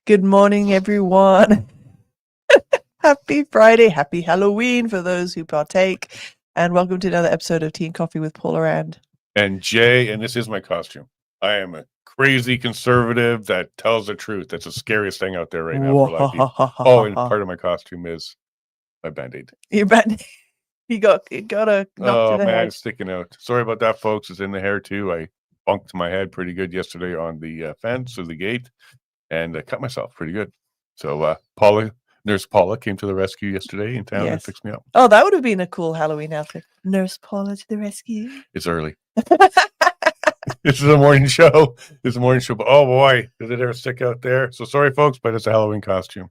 Good morning, everyone. Happy Friday. Happy Halloween for those who partake. And welcome to another episode of Tea and Coffee with Paula and Jay. And this is my costume. I am a crazy conservative that tells the truth. That's the scariest thing out there right now for a lot of people. Oh, and part of my costume is my Band-Aid. Your Band-Aid. You got a knock to the head. It's sticking out. Sorry about that, folks. It's in the hair too. I bunked my head pretty good yesterday on the fence of the gate, and I cut myself pretty good. So Nurse Paula came to the rescue yesterday in town and fixed me up. Oh, that would have been a cool Halloween outfit. Nurse Paula to the rescue. It's early. This is a morning show. It's a morning show. But oh boy, did it ever stick out there? So sorry, folks, but it's a Halloween costume.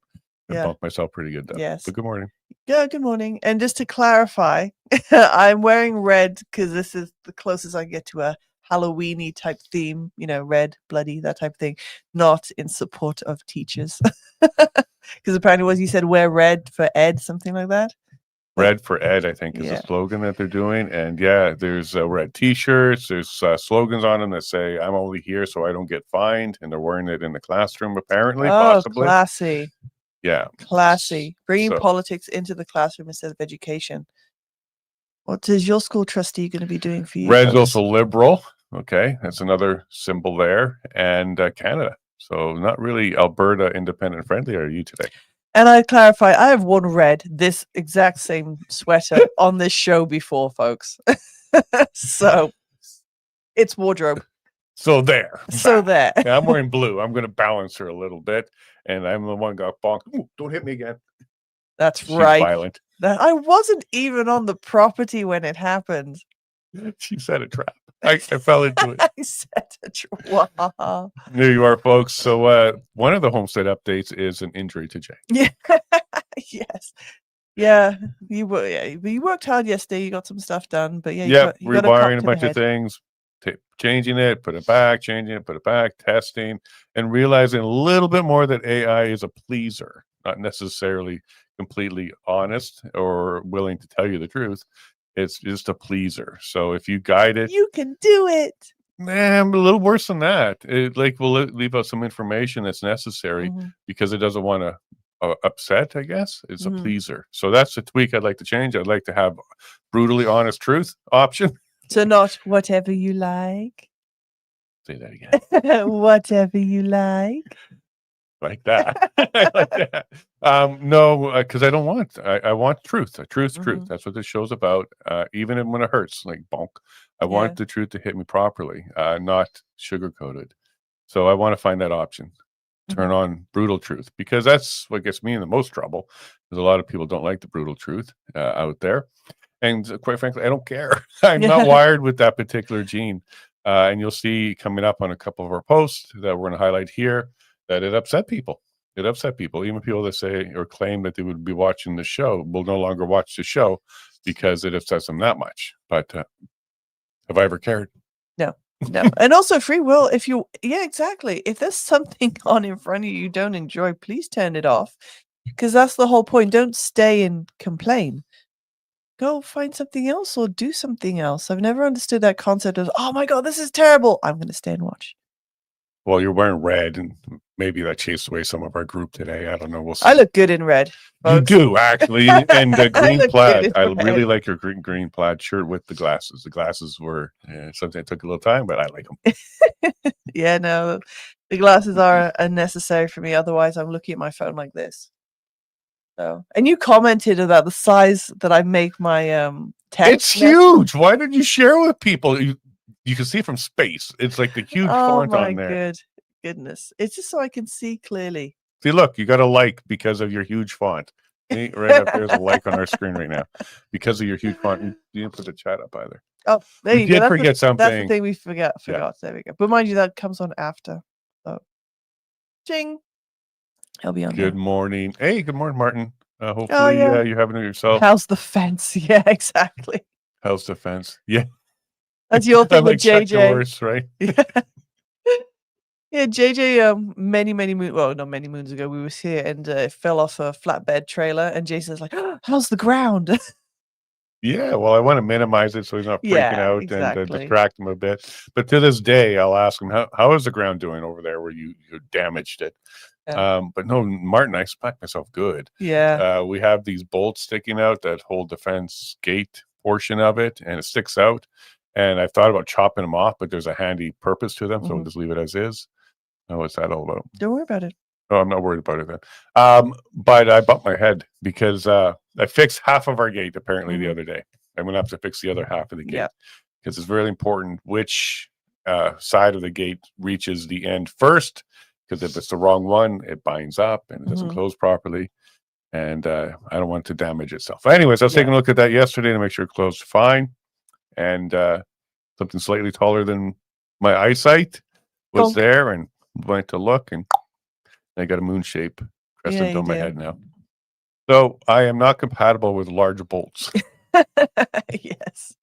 I bumped myself pretty good though. Yes. But good morning. Yeah, good morning. And just to clarify, I'm wearing red because this is the closest I get to a Halloween-y type theme, red, bloody, that type of thing, not in support of teachers. Because apparently what you said, wear red for Ed, something like that. Red for Ed, I think, is a slogan that they're doing. And there's red t-shirts. There's slogans on them that say, I'm only here so I don't get fined. And they're wearing it in the classroom, apparently, possibly. Classy. Yeah. Classy. Bringing politics into the classroom instead of education. What is your school trustee going to be doing for you? Red's also liberal. Okay. That's another symbol there. And Canada. So not really Alberta independent friendly are you today? And I clarify, I have worn red, this exact same sweater on this show before, folks. So it's wardrobe. So there. Yeah, I'm wearing blue. I'm going to balance her a little bit. And I'm the one got bonked. Ooh, don't hit me again. That's right. She's violent. I wasn't even on the property when it happened. She set a trap. I fell into it. I set a trap. Wow. There you are, folks. So one of the homestead updates is an injury to Jay. Yeah. Yes. Yeah. You worked hard yesterday. You got some stuff done. But you rewiring a bunch of things, changing it, put it back, changing it, put it back, testing, and realizing a little bit more that AI is a pleaser, not necessarily completely honest or willing to tell you the truth. It's just a pleaser. So if you guide it, you can do it. I'm a little worse than that. It will leave out some information that's necessary because it doesn't want to upset, I guess. It's a pleaser. So that's the tweak I'd like to change. I'd like to have brutally honest truth option. So not whatever you like. Say that again. Whatever you like. Like that. I like that. No, because I don't want. I want truth. Truth. That's what this show's about. Even when it hurts, like bonk. I want the truth to hit me properly, not sugar coated. So I want to find that option. Turn on brutal truth because that's what gets me in the most trouble. Because a lot of people don't like the brutal truth out there, and quite frankly, I don't care. I'm not wired with that particular gene. And you'll see coming up on a couple of our posts that we're going to highlight here. That it upset people. It upset people. Even people that say or claim that they would be watching the show will no longer watch the show because it upsets them that much. But have I ever cared? No. And also free will. Exactly. If there's something on in front of you don't enjoy, please turn it off. Because that's the whole point. Don't stay and complain. Go find something else or do something else. I've never understood that concept of, oh my God, this is terrible. I'm going to stay and watch. Well, you're wearing red, and maybe that chased away some of our group today. I don't know. We'll see. I look good in red. Folks. You do, actually. And the green plaid. I really like your green plaid shirt with the glasses. The glasses were something that took a little time, but I like them. Yeah, no. The glasses are unnecessary for me. Otherwise, I'm looking at my phone like this. So, and you commented about the size that I make my text. It's huge. Why did you share with people? You can see from space. It's like the huge font on there. Oh my goodness. It's just so I can see clearly. See, look, you got a like because of your huge font. Right up there's a like on our screen right now. Because of your huge font. You didn't put the chat up either. Oh, there you go. Did forget something. That's the thing we forgot. Yeah. There we go. But mind you, that comes on after. So, ching. He'll be on Good morning. Hey, good morning, Martin. Hopefully you're having it yourself. How's the fence? Yeah, exactly. How's the fence? Yeah. That's your thing with JJ. Yours, right? Yeah, JJ, many moons, well, not many moons ago, we was here and it fell off a flatbed trailer and Jason's like, oh, how's the ground? Yeah, well, I want to minimize it so he's not freaking out and distract him a bit. But to this day, I'll ask him, how is the ground doing over there where you damaged it? Yeah. But no, Martin, I smacked myself good. Yeah. We have these bolts sticking out that hold the fence gate portion of it, and it sticks out. And I thought about chopping them off, but there's a handy purpose to them, so we'll just leave it as is. Oh, what's that all about? Don't worry about it. Oh, I'm not worried about it then. But I bumped my head because I fixed half of our gate apparently the other day. I'm gonna have to fix the other half of the gate Yeah. because it's very important which side of the gate reaches the end first. Because if it's the wrong one, it binds up and it doesn't close properly, and I don't want it to damage itself. Anyways, I was taking a look at that yesterday to make sure it closed fine, and something slightly taller than my eyesight was Bonk. there, and went to look, and I got a moon shape crescent you on my do. head now. So I am not compatible with large bolts. Yes.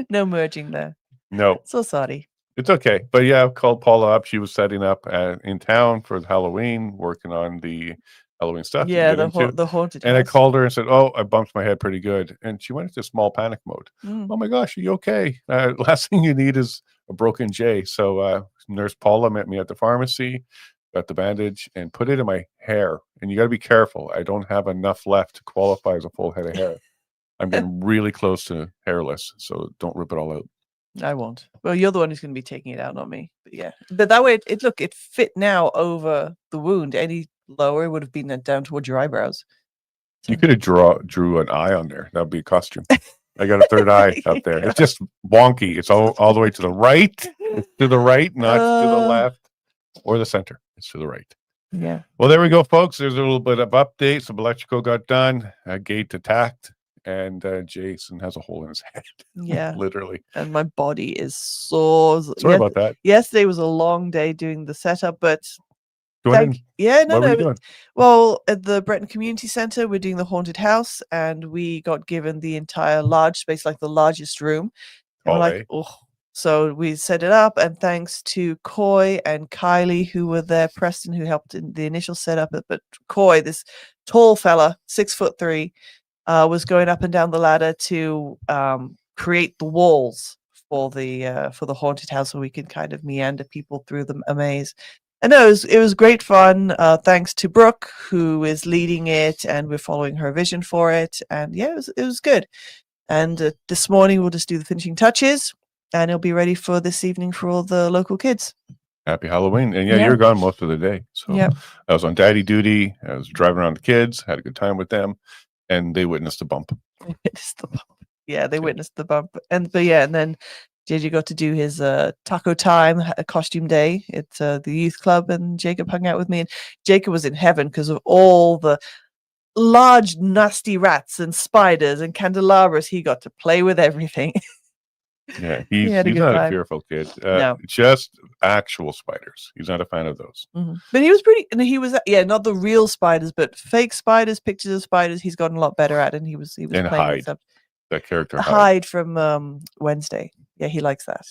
No merging there. No, So sorry. it's okay. But yeah, I called Paula up. She was setting up in town for Halloween, working on the Halloween stuff. Yeah, the haunted And I house. called her and said, "Oh, I bumped my head pretty good." And she went into small panic mode. Mm. Oh my gosh, are you okay? Last thing you need is a broken J. So Nurse Paula met me at the pharmacy, got the bandage, and put it in my hair. And you got to be careful. I don't have enough left to qualify as a full head of hair. I'm getting really close to hairless, so don't rip it all out. I won't. Well, you're the one who's going to be taking it out, not me. But yeah, but that way, it fit now over the wound. Any lower it would have been down towards your eyebrows. You could have drew an eye on there. That would be a costume. I got a third eye up there. It's just wonky. It's all the way to the right. It's to the right, not to the left or the center. It's to the right. Yeah. Well, there we go, folks. There's a little bit of updates. Some electrical got done. Gate attacked, and Jason has a hole in his head. Yeah. Literally. And my body is sore. Sorry about that. Yesterday was a long day doing the setup, but What were you doing? Well, at the Breton Community Center, we're doing the haunted house, and we got given the entire large space, like the largest room. And we're like, oh. So we set it up, and thanks to Coy and Kylie, who were there, Preston, who helped in the initial setup. But Coy, this tall fella, 6'3", was going up and down the ladder to create the walls for the haunted house, so we could kind of meander people through a maze. And no, it was great fun. Thanks to Brooke, who is leading it, and we're following her vision for it. And yeah, it was good. And this morning we'll just do the finishing touches, and it'll be ready for this evening for all the local kids. Happy Halloween. And yeah, you're gone most of the day. So I was on daddy duty. I was driving around the kids, had a good time with them, and they witnessed the bump. Yeah, they witnessed the bump. And then JJ got to do his taco time costume day at the youth club, and Jacob hung out with me. And Jacob was in heaven because of all the large, nasty rats and spiders and candelabras. He got to play with everything. Yeah, he's not a fearful kid. No. Just actual spiders. He's not a fan of those. But he was not the real spiders, but fake spiders, pictures of spiders. He's gotten a lot better at it, and he was and playing Hyde. with stuff. That character Hyde from Wednesday. Yeah, he likes that.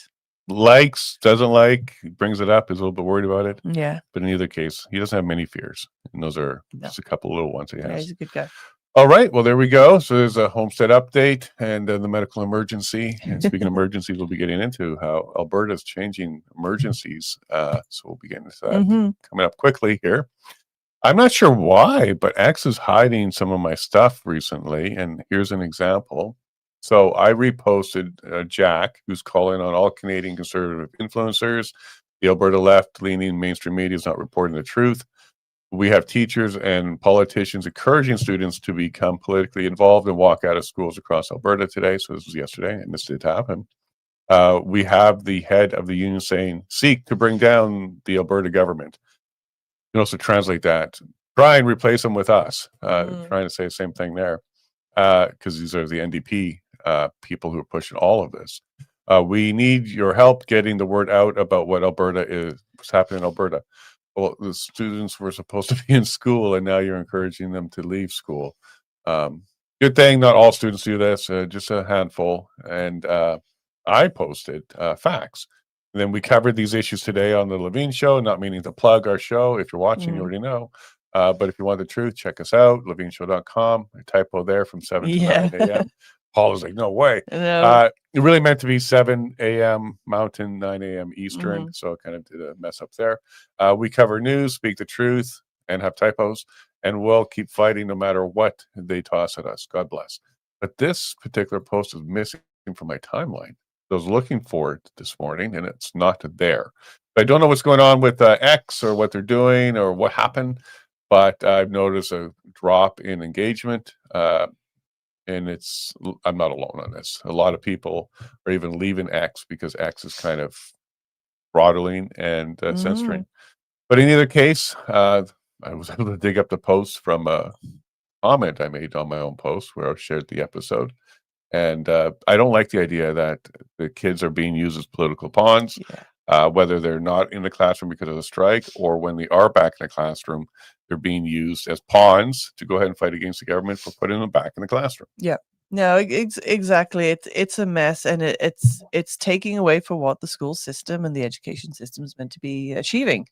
Likes, doesn't like, brings it up, is a little bit worried about it. Yeah. But in either case, he doesn't have many fears. And those are just a couple of little ones he has. Yeah, he's a good guy. All right. Well, there we go. So there's a homestead update and the medical emergency. And speaking of emergencies, we'll be getting into how Alberta's changing emergencies. So we'll be getting into that coming up quickly here. I'm not sure why, but X is hiding some of my stuff recently. And here's an example. So I reposted Jack, who's calling on all Canadian conservative influencers. The Alberta left-leaning mainstream media is not reporting the truth. We have teachers and politicians encouraging students to become politically involved and walk out of schools across Alberta today. So this was yesterday, and this did happen. We have the head of the union saying, seek to bring down the Alberta government. You can also translate that. Try and replace them with us. Trying to say the same thing there. Because these are the NDP people who are pushing all of this. We need your help getting the word out about what what's happening in Alberta. Well, the students were supposed to be in school, and now you're encouraging them to leave school. Good thing not all students do this, just a handful. And I posted facts. And then we covered these issues today on the Levine Show, not meaning to plug our show. If you're watching, you already know. But if you want the truth, check us out, levineshow.com. A typo there from 7 to 9 a.m. Paul was like, no way. No. It really meant to be 7 a.m. Mountain, 9 a.m. Eastern. So I kind of did a mess up there. We cover news, speak the truth, and have typos, and we'll keep fighting no matter what they toss at us. God bless. But this particular post is missing from my timeline. I was looking for it this morning, and it's not there. I don't know what's going on with X or what they're doing or what happened, but I've noticed a drop in engagement. And I'm not alone on this. A lot of people are even leaving X because X is kind of throttling and censoring. But in either case, I was able to dig up the post from a comment I made on my own post where I shared the episode. And I don't like the idea that the kids are being used as political pawns, whether they're not in the classroom because of the strike or when they are back in the classroom, they're being used as pawns to go ahead and fight against the government for putting them back in the classroom. Yeah. No, exactly. It's a mess, and it's taking away from what the school system and the education system is meant to be achieving.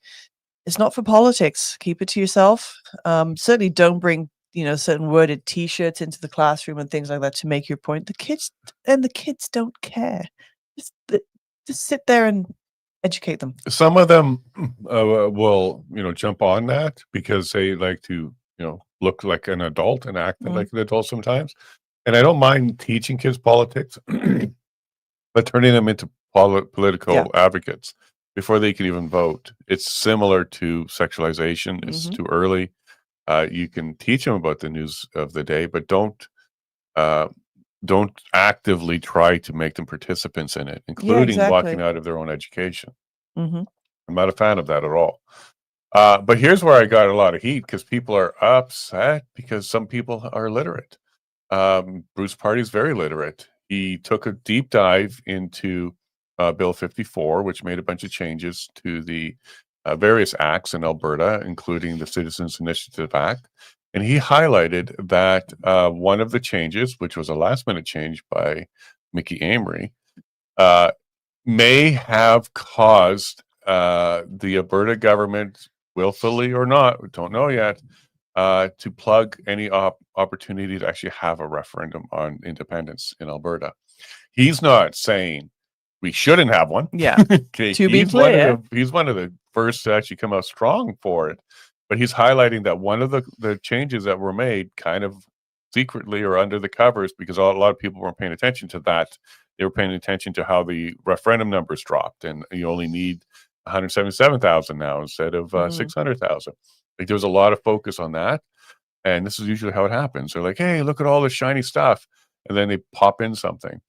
It's not for politics. Keep it to yourself. Certainly don't bring, certain worded T-shirts into the classroom and things like that to make your point. The kids don't care. Just sit there and educate them. Some of them will, jump on that because they like to, look like an adult and act like an adult sometimes. And I don't mind teaching kids politics, but turning them into political advocates before they can even vote. It's similar to sexualization. It's too early. You can teach them about the news of the day, but don't actively try to make them participants in it, including walking out of their own education. I'm not a fan of that at all. But here's where I got a lot of heat because people are upset because some people are literate. Bruce Party's very literate. He took a deep dive into Bill 54, which made a bunch of changes to the various acts in Alberta, including the Citizens Initiative Act. And he highlighted that one of the changes, which was a last-minute change by Mickey Amory, may have caused the Alberta government, willfully or not, we don't know yet, to plug any opportunity to actually have a referendum on independence in Alberta. He's not saying we shouldn't have one. Yeah. To be clear, he's one of the first to actually come out strong for it. But he's highlighting that one of the changes that were made kind of secretly or under the covers, because a lot of people weren't paying attention to that. They were paying attention to how the referendum numbers dropped, and you only need 177,000 now instead of 600,000. Like there was a lot of focus on that, and this is usually how it happens. They're like, "Hey, look at all this shiny stuff," and then they pop in something.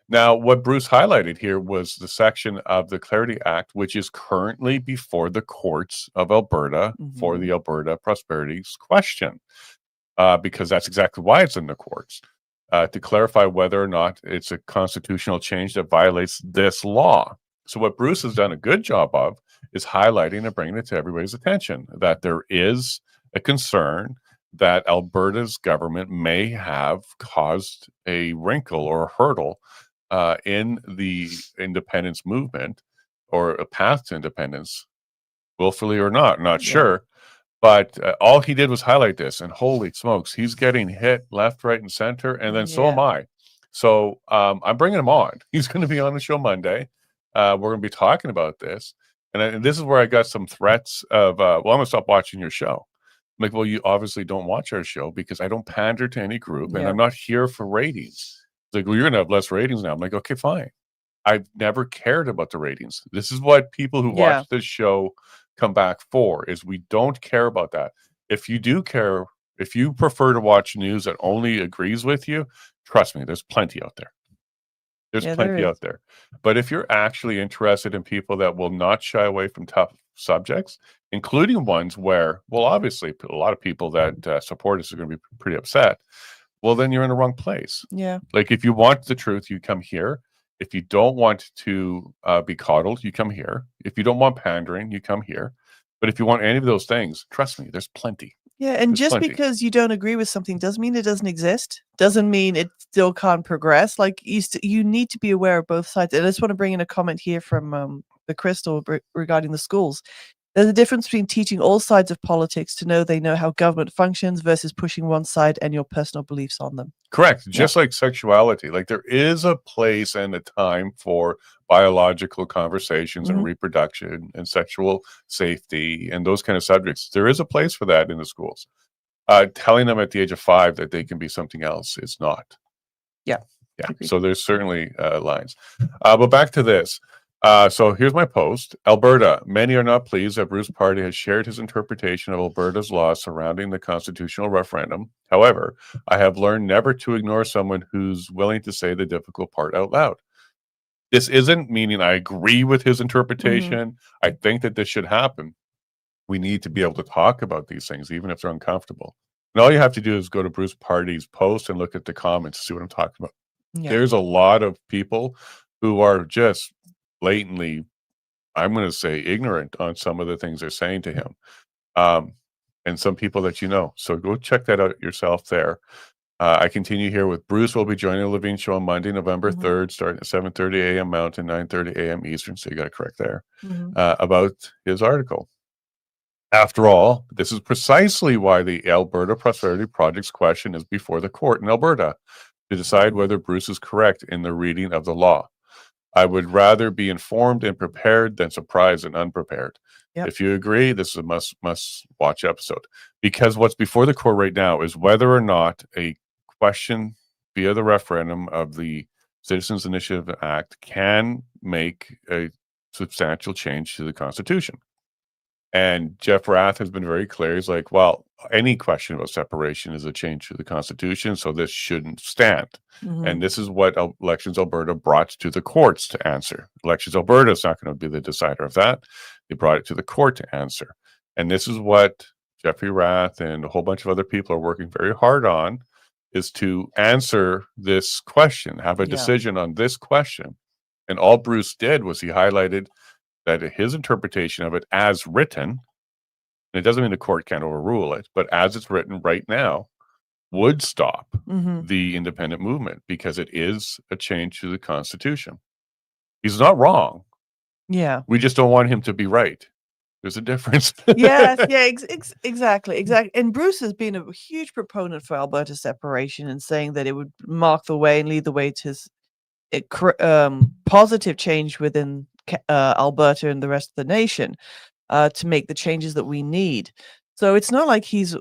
Now, what Bruce highlighted here was the section of the Clarity Act, which is currently before the courts of Alberta for the Alberta Prosperities question, because that's exactly why it's in the courts, to clarify whether or not it's a constitutional change that violates this law. So what Bruce has done a good job of is highlighting and bringing it to everybody's attention that there is a concern that Alberta's government may have caused a wrinkle or a hurdle in the independence movement or a path to independence, willfully or not sure. But all he did was highlight this, and holy smokes, he's getting hit left, right, and center, and then so am I. So I'm bringing him on. He's going to be on the show Monday. We're going to be talking about this. And this is where I got some threats of, well, I'm going to stop watching your show. I'm like, well, you obviously don't watch our show because I don't pander to any group, and I'm not here for ratings. It's like, well, you're going to have less ratings now. I'm like, okay, fine. I've never cared about the ratings. This is what people who watch this show come back for, is we don't care about that. If you do care, if you prefer to watch news that only agrees with you, trust me, there's plenty out there. There's plenty out there. But if you're actually interested in people that will not shy away from tough subjects, including ones where, well, obviously a lot of people that support us are going to be pretty upset, well, then you're in the wrong place. Yeah. Like if you want the truth, you come here. If you don't want to be coddled, you come here. If you don't want pandering, you come here. But if you want any of those things, trust me, there's plenty. Yeah, and just because you don't agree with something doesn't mean it doesn't exist. Doesn't mean it still can't progress. Like you need to be aware of both sides. And I just want to bring in a comment here from the Crystal regarding the schools. There's a difference between teaching all sides of politics to know they know how government functions versus pushing one side and your personal beliefs on them. Correct. Just like sexuality, like there is a place and a time for biological conversations and Mhm. reproduction and sexual safety and those kind of subjects. There is a place for that in the schools. Telling them at the age of 5 that they can be something else is not. Yeah. Yeah. Agreed. So there's certainly lines. But back to this. So here's my post. Alberta. Many are not pleased that Bruce Party has shared his interpretation of Alberta's law surrounding the constitutional referendum. However, I have learned never to ignore someone who's willing to say the difficult part out loud. This isn't meaning I agree with his interpretation. I think that this should happen. We need to be able to talk about these things, even if they're uncomfortable. And all you have to do is go to Bruce Party's post and look at the comments, see what I'm talking about. Yeah. There's a lot of people who are just blatantly, I'm going to say, ignorant on some of the things they're saying to him. And some people that you know. So go check that out yourself there. I continue here with Bruce will be joining the Levine Show on Monday, November 3rd, starting at 7:30 a.m. Mountain, 9:30 a.m. Eastern. So you got to correct there about his article. After all, this is precisely why the Alberta Prosperity Project's question is before the court in Alberta to decide whether Bruce is correct in the reading of the law. I would rather be informed and prepared than surprised and unprepared. Yep. If you agree, this is a must watch episode, because what's before the court right now is whether or not a question via the referendum of the Citizens Initiative Act can make a substantial change to the Constitution. And Jeff Rath has been very clear. He's like, well, any question about separation is a change to the Constitution, so this shouldn't stand. And this is what Elections Alberta brought to the courts to answer. Elections Alberta is not going to be the decider of that. They brought it to the court to answer. And this is what Jeffrey Rath and a whole bunch of other people are working very hard on, is to answer this question, have a decision on this question. And all Bruce did was he highlighted that his interpretation of it as written, and it doesn't mean the court can't overrule it, but as it's written right now, would stop the independent movement because it is a change to the Constitution. He's not wrong. Yeah. We just don't want him to be right. There's a difference. Yes, yeah, exactly. And Bruce has been a huge proponent for Alberta separation and saying that it would mark the way and lead the way to his positive change within Alberta and the rest of the nation to make the changes that we need. So it's not like he's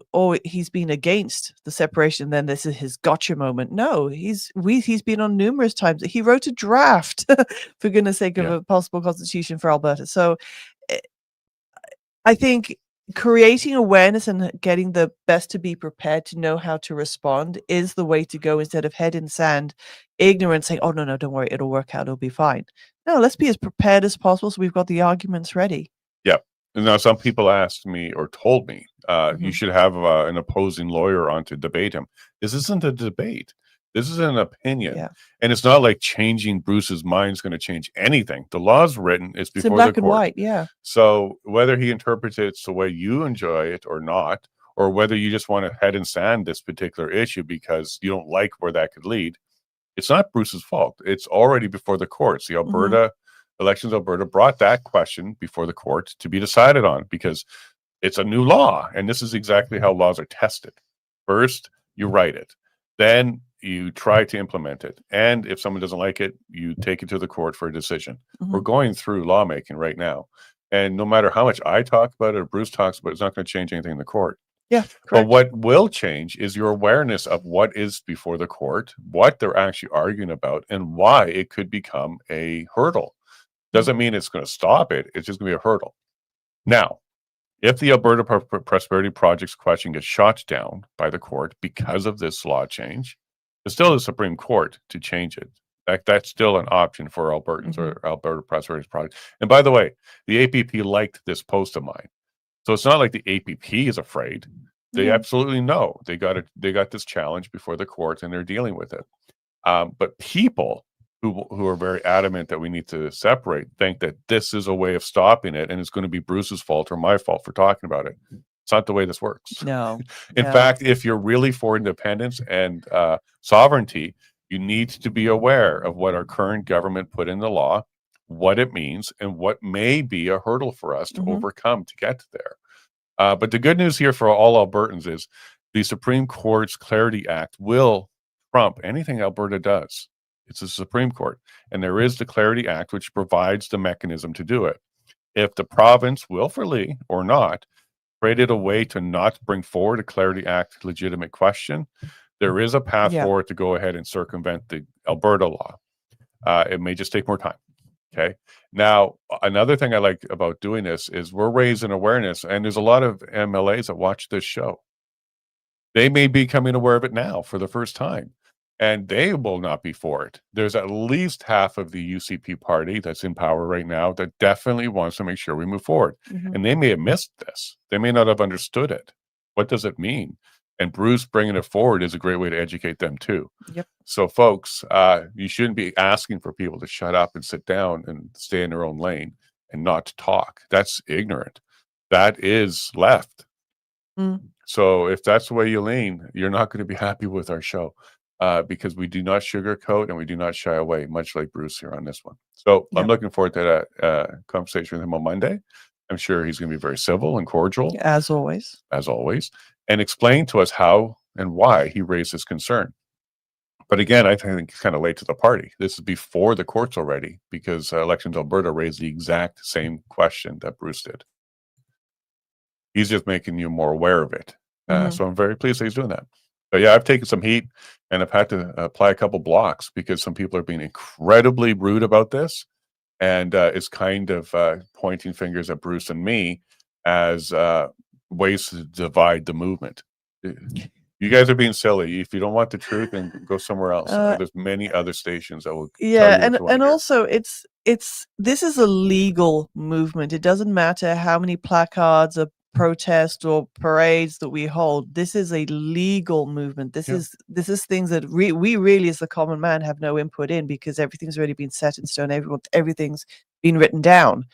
been against the separation. Then this is his gotcha moment. No, he's been on numerous times. He wrote a draft, for goodness sake, of a possible constitution for Alberta. So I think creating awareness and getting the best to be prepared to know how to respond is the way to go, instead of head in sand, ignorant, saying, oh, no, don't worry, it'll work out, it'll be fine. No, let's be as prepared as possible so we've got the arguments ready. Yeah. Now, some people asked me or told me, you should have an opposing lawyer on to debate him. This isn't a debate. This is an opinion. Yeah. And it's not like changing Bruce's mind is going to change anything. The law's written. It's before in black the court. And white, yeah. So whether he interprets it the way you enjoy it or not, or whether you just want to head and sand this particular issue because you don't like where that could lead, it's not Bruce's fault. It's already before the courts. The Alberta Elections Alberta brought that question before the court to be decided on because it's a new law. And this is exactly how laws are tested. First, you write it. Then you try to implement it. And if someone doesn't like it, you take it to the court for a decision. We're going through lawmaking right now. And no matter how much I talk about it or Bruce talks about it, it's not going to change anything in the court. Yeah, correct. But what will change is your awareness of what is before the court, what they're actually arguing about, and why it could become a hurdle. Doesn't mean it's going to stop it. It's just going to be a hurdle. Now, if the Alberta Prosperity Project's question gets shot down by the court because of this law change, it's still the Supreme Court to change it. That's still an option for Albertans or Alberta Prosperity Project. And by the way, the APP liked this post of mine. So it's not like the APP is afraid. They absolutely know. They got this challenge before the court and they're dealing with it. But people who are very adamant that we need to separate think that this is a way of stopping it and it's going to be Bruce's fault or my fault for talking about it. It's not the way this works. No. In fact, if you're really for independence and sovereignty, you need to be aware of what our current government put in the law, what it means and what may be a hurdle for us to Mhm. overcome to get there. But the good news here for all Albertans is the Supreme Court's Clarity Act will trump anything Alberta does. It's the Supreme Court, and there is the Clarity Act, which provides the mechanism to do it. If the province, willfully or not, created a way to not bring forward a Clarity Act legitimate question, there is a path Yeah. forward to go ahead and circumvent the Alberta law. It may just take more time. Okay. Now, another thing I like about doing this is we're raising awareness, and there's a lot of MLAs that watch this show. They may be becoming aware of it now for the first time, and they will not be for it. There's at least half of the UCP party that's in power right now that definitely wants to make sure we move forward. Mhm. And they may have missed this. They may not have understood it. What does it mean? And Bruce bringing it forward is a great way to educate them too. Yep. So, folks, you shouldn't be asking for people to shut up and sit down and stay in their own lane and not talk. That's ignorant. That is left. Mm. So if that's the way you lean, you're not going to be happy with our show because we do not sugarcoat and we do not shy away, much like Bruce here on this one. So I'm Yep. looking forward to that conversation with him on Monday. I'm sure he's going to be very civil and cordial, As always. and explain to us how and why he raised his concern. But again, I think it's kind of late to the party. This is before the courts already, because Elections Alberta raised the exact same question that Bruce did. He's just making you more aware of it. So I'm very pleased that he's doing that. But yeah, I've taken some heat and I've had to apply a couple blocks because some people are being incredibly rude about this. And it's kind of pointing fingers at Bruce and me as ways to divide the movement. You guys are being silly. If you don't want the truth, then go somewhere else. There's many other stations that will tell you what you want to hear. Also it's this is a legal movement. It doesn't matter how many placards or protests or parades that we hold. This is a legal movement. This is things that we really as the common man have no input in because everything's already been set in stone. Everything's been written down.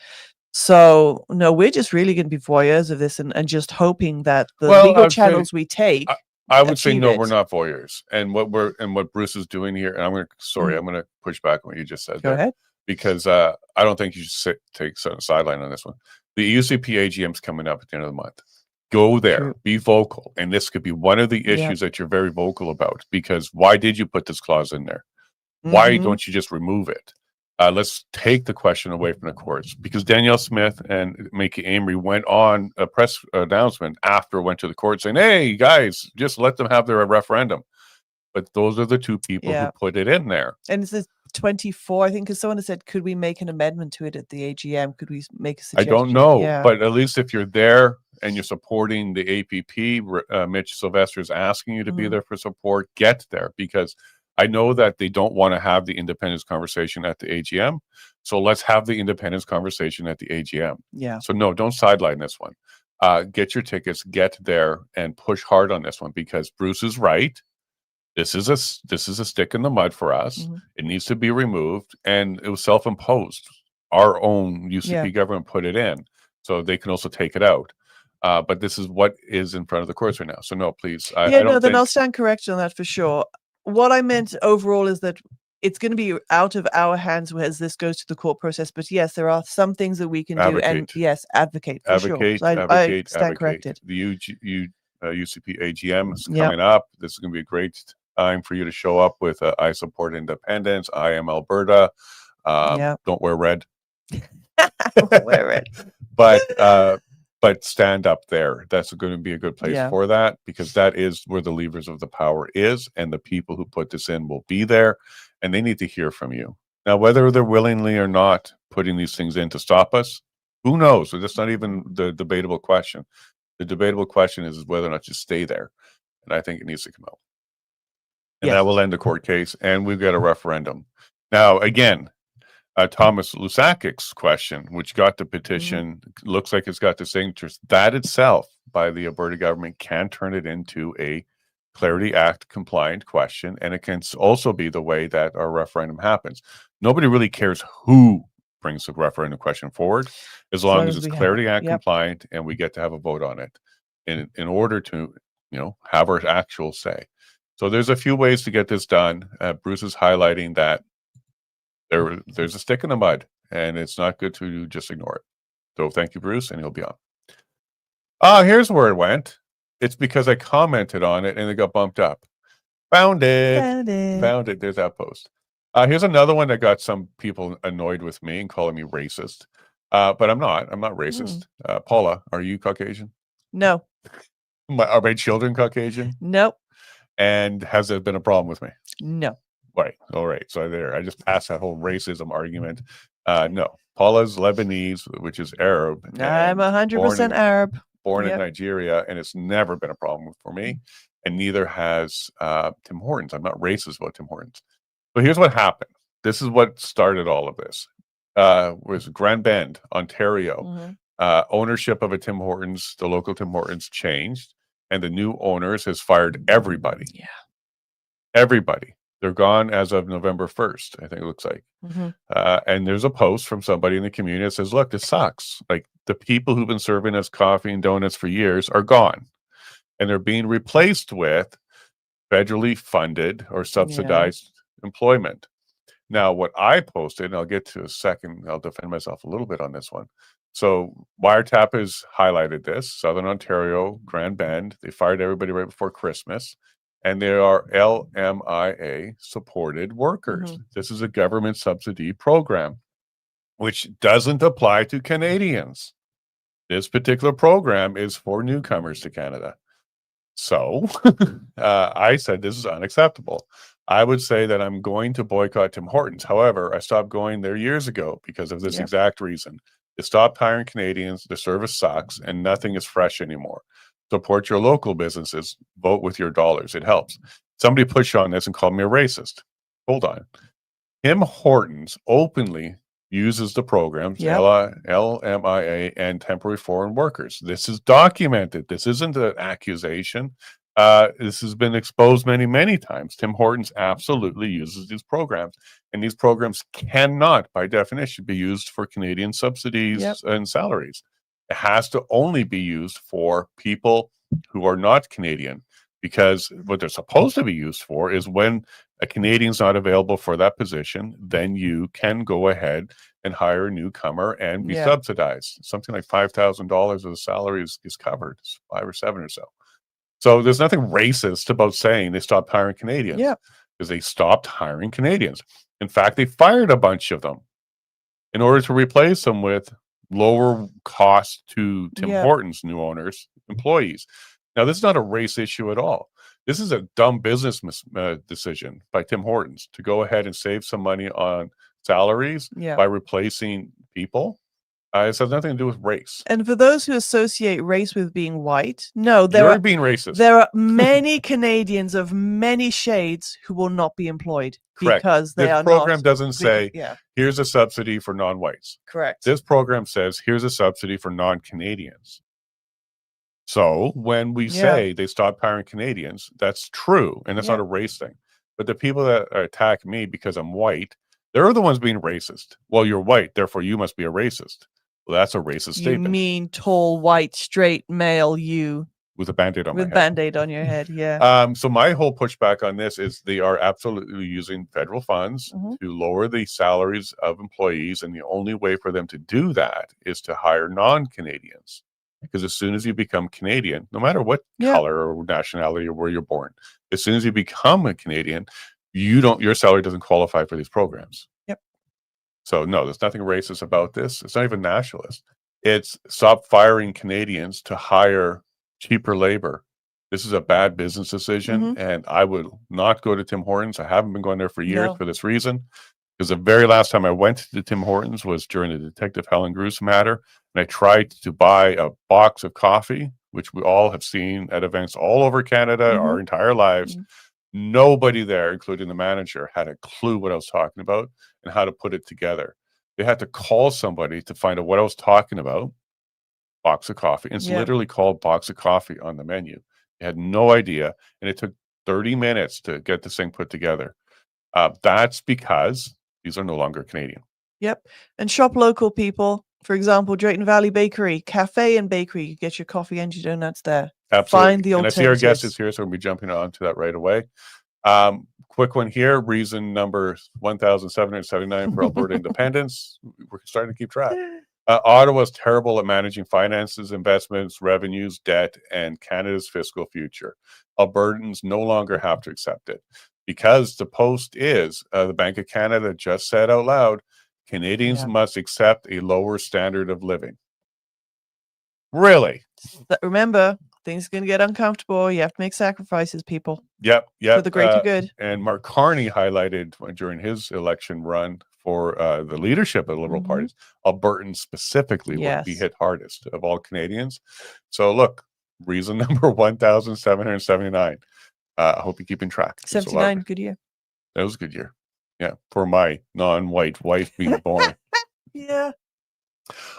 So no, we're just really going to be voyeurs of this and just hoping that the legal channels we take. I would say no, we're not voyeurs. And what Bruce is doing here, and I'm going to push back on what you just said. Go ahead. Because I don't think you should take a sideline on this one. The UCP AGM's coming up at the end of the month. Go there, be vocal, and this could be one of the issues that you're very vocal about. Because why did you put this clause in there? Why don't you just remove it? Let's take the question away from the courts, because Danielle Smith and Mickey Amory went on a press announcement after it went to the court saying, hey, guys, just let them have their referendum. But those are the two people who put it in there. And it's 24, I think, because someone has said, could we make an amendment to it at the AGM? Could we make a suggestion? I don't know, but at least if you're there and you're supporting the APP, Mitch Sylvester is asking you to be there for support, get there, because I know that they don't want to have the independence conversation at the AGM. So let's have the independence conversation at the AGM. Yeah. So no, don't sideline this one. Get your tickets, get there, and push hard on this one, because Bruce is right. This is a stick in the mud for us. It needs to be removed, and it was self-imposed. Our own UCP government put it in, so they can also take it out. But this is what is in front of the courts right now. So no, please. Then I'll stand corrected on that for sure. What I meant overall is that it's going to be out of our hands as this goes to the court process. But yes, there are some things that we can do, and yes, advocate for sure. So I stand corrected. The UCP AGM is coming up. This is going to be a great time for you to show up with I support independence. I am Alberta. Don't wear red. Wear red. But stand up there. That's going to be a good place for that, because that is where the levers of the power is, and the people who put this in will be there, and they need to hear from you. Now, whether they're willingly or not putting these things in to stop us, who knows? So that's not even the debatable question. The debatable question is whether or not you stay there, and I think it needs to come out. And that will end the court case, and we've got a referendum. Now, again, Thomas Lusakic's question, which got the petition, looks like it's got the signatures. That itself, by the Alberta government, can turn it into a Clarity Act compliant question, and it can also be the way that our referendum happens. Nobody really cares who brings the referendum question forward, as long as it's Clarity Act compliant, and we get to have a vote on it in order to, have our actual say. So there's a few ways to get this done. Bruce is highlighting that there's a stick in the mud, and it's not good to just ignore it. So thank you, Bruce, and he'll be on. Here's where it went. It's because I commented on it and it got bumped up. Found it. Found it. There's that post. Here's another one that got some people annoyed with me and calling me racist. But I'm not. I'm not racist. Paula, are you Caucasian? No. Are my children Caucasian? Nope. And has there been a problem with me? No. Right. All right. So there, I just passed that whole racism argument. No. Paula's Lebanese, which is Arab. I'm 100% Arab. Born in Nigeria, and it's never been a problem for me. And neither has Tim Hortons. I'm not racist about Tim Hortons. But here's what happened. This is what started all of this. Was Grand Bend, Ontario. Ownership of a Tim Hortons, the local Tim Hortons changed, and the new owners has fired everybody. Yeah. Everybody. They're gone as of November 1st, I think it looks like. And there's a post from somebody in the community that says, look, this sucks. Like, the people who've been serving us coffee and donuts for years are gone. And they're being replaced with federally funded or subsidized employment. Now, what I posted, and I'll get to a second, I'll defend myself a little bit on this one. So Wiretap has highlighted this. Southern Ontario, Grand Bend, they fired everybody right before Christmas. And they are LMIA supported workers. This is a government subsidy program, which doesn't apply to Canadians. This particular program is for newcomers to Canada. So I said this is unacceptable. I would say that I'm going to boycott Tim Hortons. However, I stopped going there years ago because of this exact reason. They stopped hiring Canadians, the service sucks, and nothing is fresh anymore. Support your local businesses. Vote with your dollars. It helps. Somebody pushed on this and called me a racist. Hold on. Tim Hortons openly uses the programs, LMIA and temporary foreign workers. This is documented. This isn't an accusation. This has been exposed many, many times. Tim Hortons absolutely uses these programs. And these programs cannot, by definition, be used for Canadian subsidies and salaries. It has to only be used for people who are not Canadian, because what they're supposed to be used for is when a Canadian's not available for that position, then you can go ahead and hire a newcomer and be subsidized. Something like $5,000 of the salary is covered, 5 or 7 or so. So there's nothing racist about saying they stopped hiring Canadians, because they stopped hiring Canadians. In fact, they fired a bunch of them in order to replace them with lower cost to Tim Hortons new owners, employees. Now, this is not a race issue at all. This is a dumb business decision by Tim Hortons to go ahead and save some money on salaries by replacing people. This has nothing to do with race. And for those who associate race with being white, no, you're being racist. There are many Canadians of many shades who will not be employed. Correct. Because they are not. This program doesn't say, yeah, here's a subsidy for non-whites. Correct. This program says, here's a subsidy for non-Canadians. So when we say they stopped hiring Canadians, that's true, and that's not a race thing. But the people that attack me because I'm white, they're the ones being racist. Well, you're white, therefore you must be a racist. Well, that's a racist statement. You mean tall, white, straight male you. With a Band-Aid on my head. With Band-Aid on your head, yeah. So my whole pushback on this is they are absolutely using federal funds to lower the salaries of employees, and the only way for them to do that is to hire non-Canadians. Because as soon as you become Canadian, no matter what color or nationality or where you're born, as soon as you become a Canadian, your salary doesn't qualify for these programs. Yep. So no, there's nothing racist about this. It's not even nationalist. It's stop firing Canadians to hire cheaper labor. This is a bad business decision, and I would not go to Tim Hortons. I haven't been going there for years for this reason. Because the very last time I went to Tim Hortons was during the Detective Helen Gruce matter, and I tried to buy a box of coffee, which we all have seen at events all over Canada our entire lives. Nobody there, including the manager, had a clue what I was talking about and how to put it together. They had to call somebody to find out what I was talking about. Box of coffee. And it's literally called box of coffee on the menu. They had no idea, and it took 30 minutes to get this thing put together. That's because these are no longer Canadian. Yep. And shop local, people. For example, Drayton Valley Bakery, cafe and bakery. You get your coffee and your donuts there. Absolutely. Find the alternatives. And I see our guest is here, so we'll be jumping on to that right away. quick one here. Reason number 1,779 for Alberta independence. We're starting to keep track. Ottawa is terrible at managing finances, investments, revenues, debt, and Canada's fiscal future. Albertans no longer have to accept it because the post is the Bank of Canada just said out loud, Canadians must accept a lower standard of living. Really? Remember, things are going to get uncomfortable. You have to make sacrifices, people. Yep. For the greater good. And Mark Carney highlighted during his election run for the leadership of the Liberal parties, Albertans specifically would be hit hardest of all Canadians. So look, reason number 1,779. I hope you're keeping track. 79, good year. That was a good year. Yeah, for my non-white wife being born. Yeah.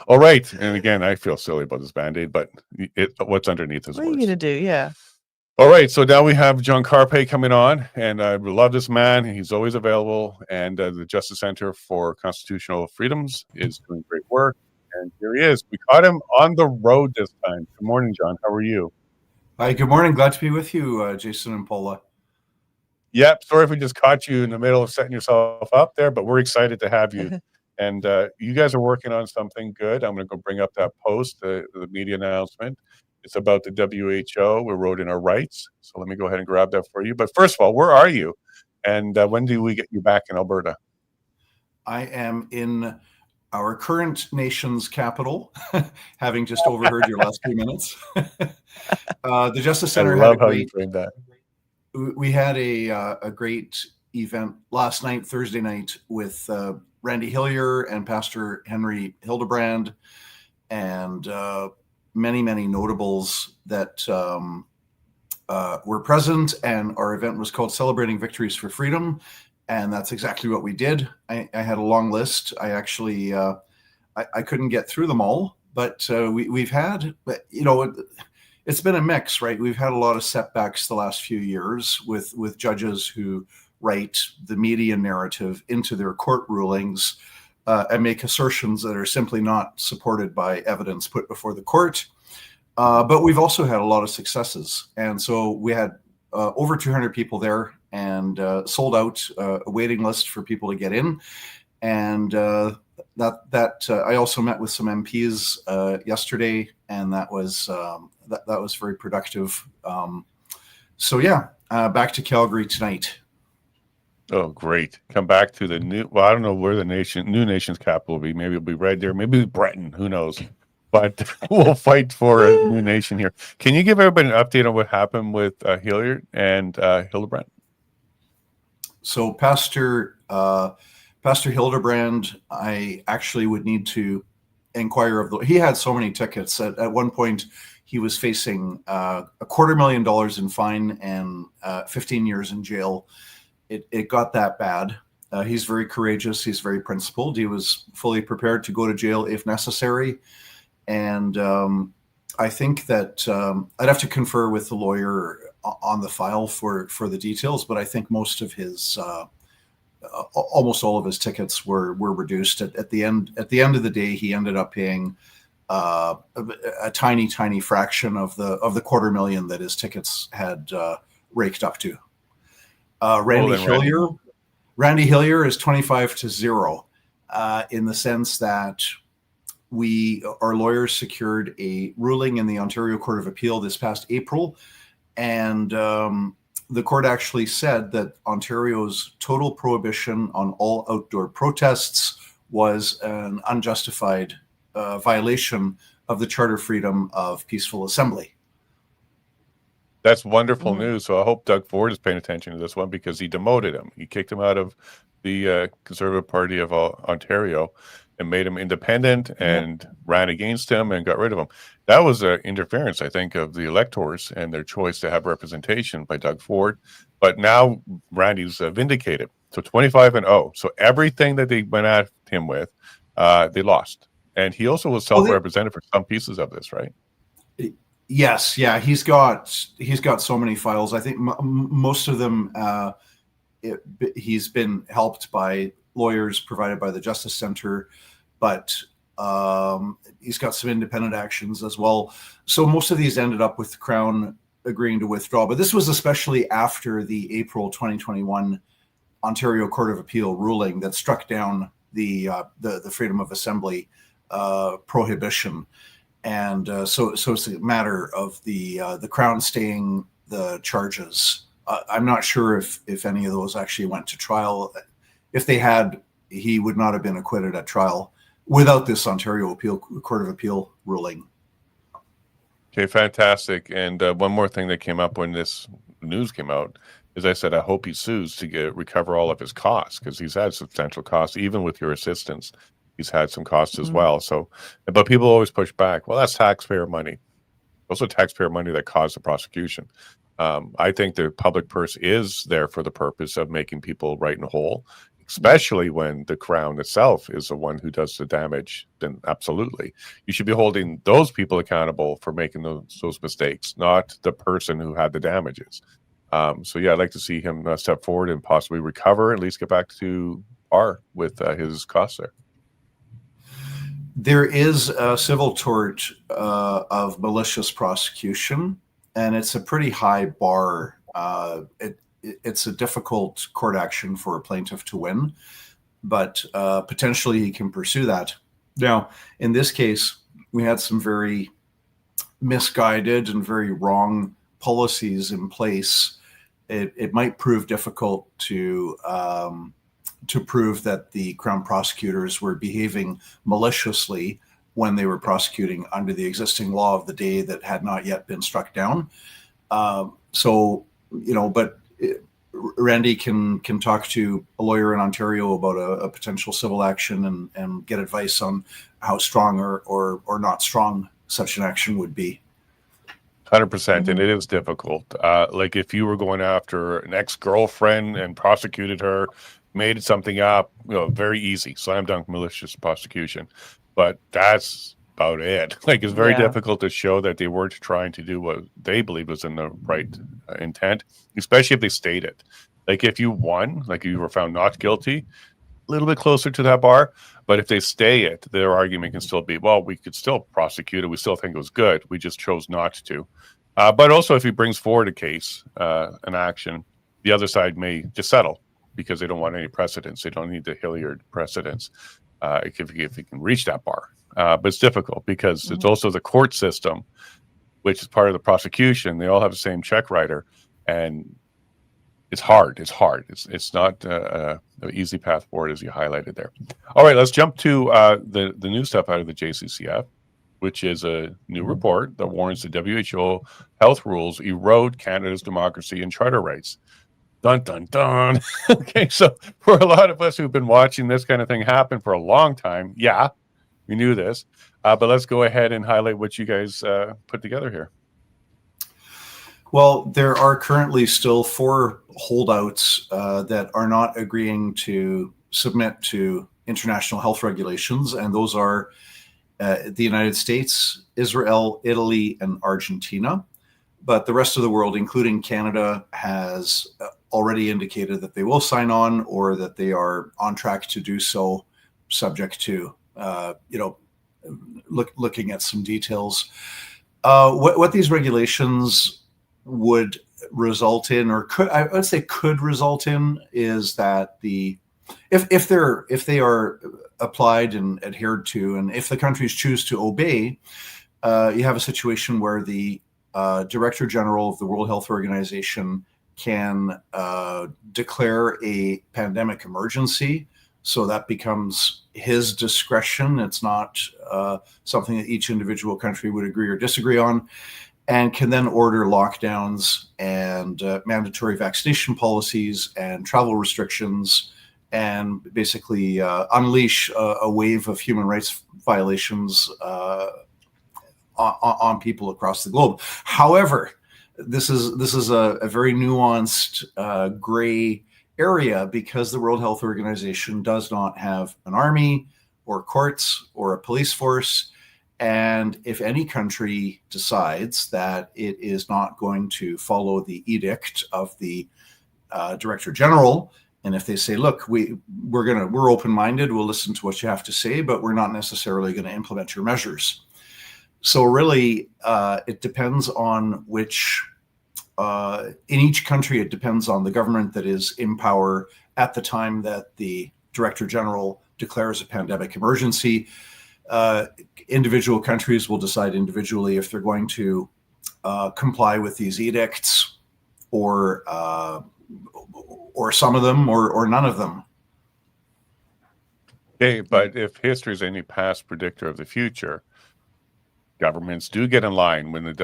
All right. And again, I feel silly about this Band-Aid, but what's underneath is what are you going to do? Yeah. All right, so now we have John Carpay coming on, and I love this man. He's always available, and the Justice Center for Constitutional Freedoms is doing great work. And here he is. We caught him on the road this time. Good morning, John. How are you? Hi, good morning. Glad to be with you, Jason and Paula. Yep. Sorry if we just caught you in the middle of setting yourself up there, but we're excited to have you. And you guys are working on something good. I'm going to go bring up that post, the media announcement. It's about the WHO. We're eroding our rights. So let me go ahead and grab that for you. But first of all, where are you? And when do we get you back in Alberta? I am in our current nation's capital, having just overheard your last few minutes. The Justice Center I love how you framed that. We had a great event last night, Thursday night, with Randy Hillier and Pastor Henry Hildebrand, and many, many notables that were present. And our event was called Celebrating Victories for Freedom. And that's exactly what we did. I had a long list. I actually, I couldn't get through them all, but we've had, it's been a mix, right? We've had a lot of setbacks the last few years with judges who write the media narrative into their court rulings and make assertions that are simply not supported by evidence put before the court. But we've also had a lot of successes. And so we had over 200 people there, and sold out, a waiting list for people to get in. And I also met with some MPs yesterday, and that was very productive. So yeah, back to Calgary tonight. Oh, great. Come back to the new, well, I don't know where the new nation's capital will be. Maybe it'll be right there. Maybe Breton, who knows? But we'll fight for a new nation here. Can you give everybody an update on what happened with Hilliard and Hildebrand? So Pastor Hildebrand, I actually would need to inquire he had so many tickets. At one point, he was facing $250,000 in fine and 15 years in jail. It got that bad. He's very courageous. He's very principled. He was fully prepared to go to jail if necessary. And I think that I'd have to confer with the lawyer on the file for the details, but I think most of his, almost all of his tickets were reduced. At the end of the day, he ended up paying a tiny fraction of the $250,000 that his tickets had raked up to. Randy Hillier is 25-0 in the sense that our lawyers secured a ruling in the Ontario Court of Appeal this past April, and the court actually said that Ontario's total prohibition on all outdoor protests was an unjustified violation of the charter freedom of peaceful assembly. That's wonderful news. So I hope Doug Ford is paying attention to this one, because he demoted him. He kicked him out of the Conservative Party of Ontario and made him independent and ran against him and got rid of him. That was an interference, I think, of the electors and their choice to have representation by Doug Ford. But now Randy's vindicated. So 25-0. So everything that they went at him with, they lost. And he also was self-represented for some pieces of this, right? Yes, yeah, he's got so many files. I think most of them he's been helped by lawyers provided by the Justice Center, but he's got some independent actions as well. So most of these ended up with the Crown agreeing to withdraw. But this was especially after the April 2021 Ontario Court of Appeal ruling that struck down the freedom of assembly prohibition. And so it's a matter of the Crown staying the charges. I'm not sure if any of those actually went to trial. If they had, he would not have been acquitted at trial without this Ontario Court of Appeal ruling. Okay, fantastic. And one more thing that came up when this news came out is I said, I hope he sues to recover all of his costs, because he's had substantial costs, even with your assistance. He's had some costs as well. So, but people always push back. Well, that's taxpayer money. Also taxpayer money that caused the prosecution. I think the public purse is there for the purpose of making people right and whole, especially when the Crown itself is the one who does the damage. Then absolutely, you should be holding those people accountable for making those mistakes, not the person who had the damages. So yeah, I'd like to see him step forward and possibly recover, at least get back to par with his costs there. There is a civil tort of malicious prosecution, and it's a pretty high bar. It's a difficult court action for a plaintiff to win, but potentially he can pursue that. Now, in this case, we had some very misguided and very wrong policies in place. It might prove difficult to prove that the Crown prosecutors were behaving maliciously when they were prosecuting under the existing law of the day that had not yet been struck down. But Randy can talk to a lawyer in Ontario about a potential civil action and get advice on how strong or not strong such an action would be. 100%, and it is difficult. Like if you were going after an ex-girlfriend and prosecuted her, made something up, very easy, slam dunk malicious prosecution. But that's about it. Like it's very difficult to show that they weren't trying to do what they believe was in the right intent, especially if they state it. Like if you won, like you were found not guilty, a little bit closer to that bar. But if they stay it, their argument can still be, well, we could still prosecute it. We still think it was good. We just chose not to. But also, if he brings forward a case, an action, the other side may just settle because they don't want any precedents. They don't need the Hilliard precedents if he can reach that bar. But it's difficult because it's also the court system, which is part of the prosecution. They all have the same check writer, and it's hard. It's not an easy path forward, as you highlighted there. All right, let's jump to the new stuff out of the JCCF, which is a new report that warns the WHO health rules erode Canada's democracy and charter rights. Dun, dun, dun. Okay, so for a lot of us who've been watching this kind of thing happen for a long time, we knew this. But let's go ahead and highlight what you guys put together here. Well, there are currently still 4 holdouts that are not agreeing to submit to international health regulations, and those are the United States, Israel, Italy, and Argentina. But the rest of the world, including Canada, has already indicated that they will sign on or that they are on track to do so, subject to looking at some details. What these regulations would result in, or could result in, is that if they are applied and adhered to, and if the countries choose to obey, you have a situation where the Director General of the World Health Organization can declare a pandemic emergency. So that becomes his discretion. It's not something that each individual country would agree or disagree on, and can then order lockdowns and mandatory vaccination policies and travel restrictions, and basically unleash a wave of human rights violations on people across the globe. However, this is a very nuanced gray area, because the World Health Organization does not have an army or courts or a police force. And if any country decides that it is not going to follow the edict of the Director General, and if they say, look, we're open-minded, we'll listen to what you have to say, but we're not necessarily going to implement your measures. So really, it depends on which in each country, it depends on the government that is in power at the time that the Director General declares a pandemic emergency. Individual countries will decide individually if they're going to comply with these edicts, or some of them, or none of them. Okay, but if history is any past predictor of the future, governments do get in line when the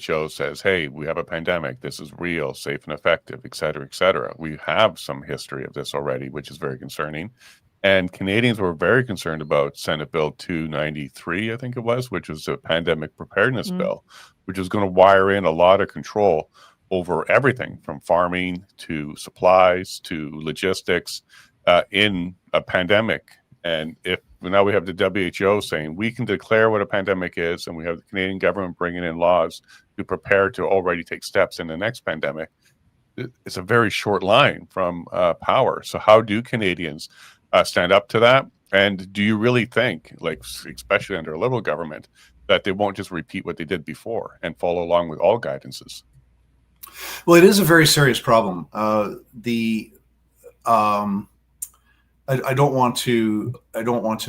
WHO says, hey, we have a pandemic, this is real, safe and effective, et cetera, et cetera. We have some history of this already, which is very concerning. And Canadians were very concerned about Senate Bill 293, I think it was, which was a pandemic preparedness bill, which was going to wire in a lot of control over everything from farming to supplies to logistics in a pandemic. And if now we have the WHO saying we can declare what a pandemic is, and we have the Canadian government bringing in laws to prepare to already take steps in the next pandemic, it's a very short line from power. So how do Canadians stand up to that? And do you really think, like, especially under a Liberal government, that they won't just repeat what they did before and follow along with all guidances? Well, it is a very serious problem. I don't want to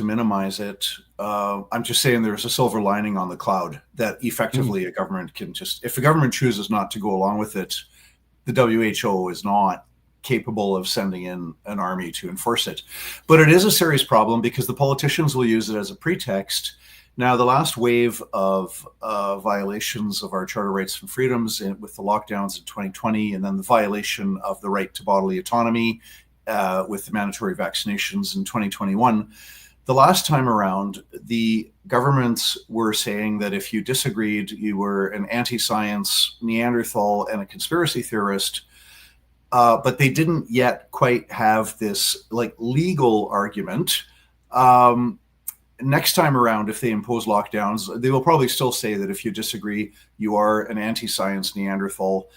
minimize it. I'm just saying there's a silver lining on the cloud that effectively a government can just, if the government chooses not to go along with it, the WHO is not capable of sending in an army to enforce it. But it is a serious problem because the politicians will use it as a pretext. Now, the last wave of violations of our charter rights and freedoms with the lockdowns in 2020, and then the violation of the right to bodily autonomy with the mandatory vaccinations in 2021, the last time around, the governments were saying that if you disagreed, you were an anti-science Neanderthal and a conspiracy theorist. But they didn't yet quite have this like legal argument. Next time around, if they impose lockdowns, they will probably still say that if you disagree, you are an anti-science Neanderthal.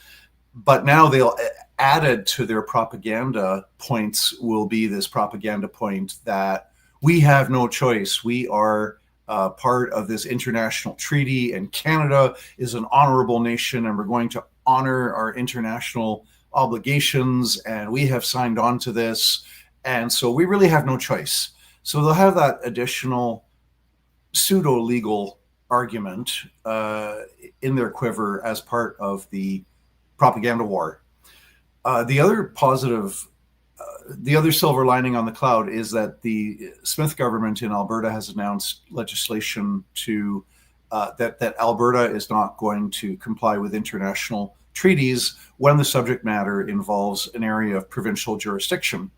But now they'll added to their propaganda points will be this propaganda point that we have no choice. We are part of this international treaty, and Canada is an honorable nation, and we're going to honor our international obligations, and we have signed on to this, and so we really have no choice. So they'll have that additional pseudo-legal argument in their quiver as part of the propaganda war. The other silver lining on the cloud is that the Smith government in Alberta has announced legislation to that Alberta is not going to comply with international treaties when the subject matter involves an area of provincial jurisdiction.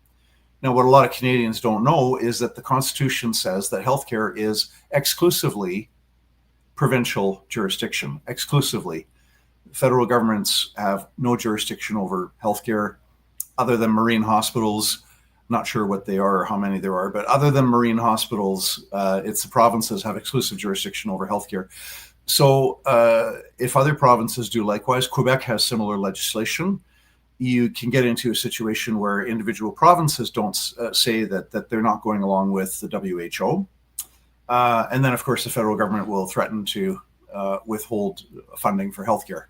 Now, what a lot of Canadians don't know is that the Constitution says that healthcare is exclusively provincial jurisdiction, exclusively. Federal governments have no jurisdiction over healthcare other than marine hospitals. Not sure what they are or how many there are, but other than marine hospitals, it's the provinces have exclusive jurisdiction over healthcare. So if other provinces do likewise, Quebec has similar legislation. You can get into a situation where individual provinces don't say that they're not going along with the WHO. And then, of course, the federal government will threaten to withhold funding for healthcare.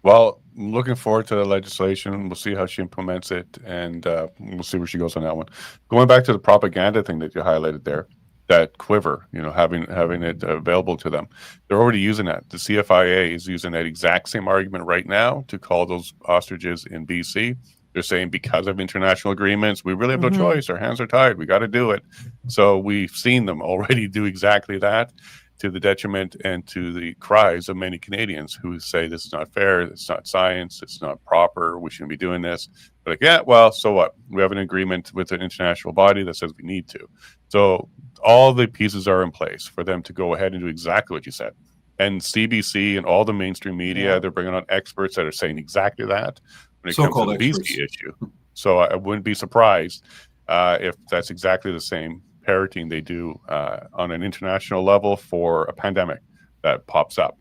Well, I'm looking forward to the legislation. We'll see how she implements it, and we'll see where she goes on that one. Going back to the propaganda thing that you highlighted there, that quiver, having it available to them. They're already using that. The CFIA is using that exact same argument right now to call those ostriches in BC. They're saying because of international agreements, we really have no choice. Our hands are tied. We got to do it. So we've seen them already do exactly that, to the detriment and to the cries of many Canadians who say this is not fair, it's not science, it's not proper, we shouldn't be doing this. But like, yeah, well, so what? We have an agreement with an international body that says we need to. So all the pieces are in place for them to go ahead and do exactly what you said. And CBC and all the mainstream media, they're bringing on experts that are saying exactly that when it comes to the BC issue. So I wouldn't be surprised if that's exactly the same parroting they do on an international level for a pandemic that pops up,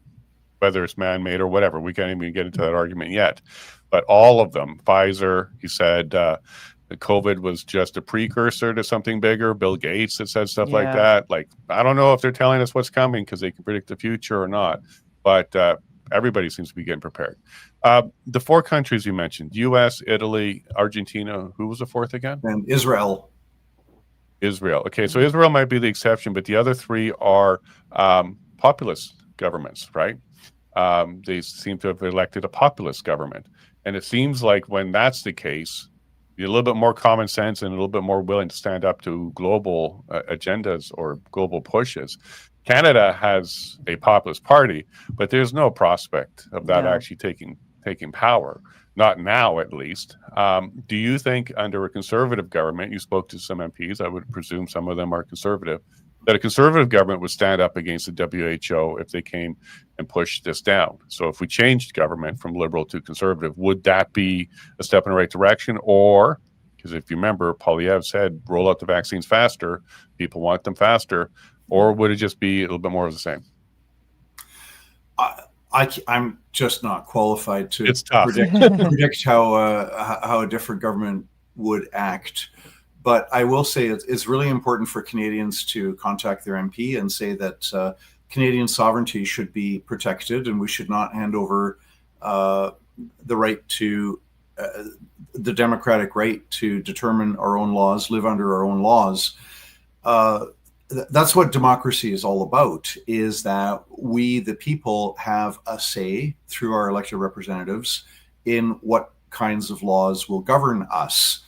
whether it's man-made or whatever. We can't even get into that argument yet. But all of them, Pfizer, he said the COVID was just a precursor to something bigger. Bill Gates had said stuff like that. Like, I don't know if they're telling us what's coming because they can predict the future or not. But everybody seems to be getting prepared. The 4 countries you mentioned: U.S., Italy, Argentina. Who was the 4th again? And Israel. Israel. Okay, so Israel might be the exception, but the other 3 are populist governments, right? They seem to have elected a populist government. And it seems like when that's the case, you're a little bit more common sense and a little bit more willing to stand up to global agendas or global pushes. Canada has a populist party, but there's no prospect of that actually taking power. Not now, at least. Do you think under a conservative government, you spoke to some MPs, I would presume some of them are conservative, that a conservative government would stand up against the WHO if they came and pushed this down? So if we changed government from liberal to conservative, would that be a step in the right direction? Or, because if you remember, Polyev said, roll out the vaccines faster, people want them faster, or would it just be a little bit more of the same? I'm just not qualified to predict how a different government would act. But I will say it's really important for Canadians to contact their MP and say that Canadian sovereignty should be protected, and we should not hand over the right to the democratic right to determine our own laws, live under our own laws. That's what democracy is all about, is that we, the people, have a say through our elected representatives in what kinds of laws will govern us.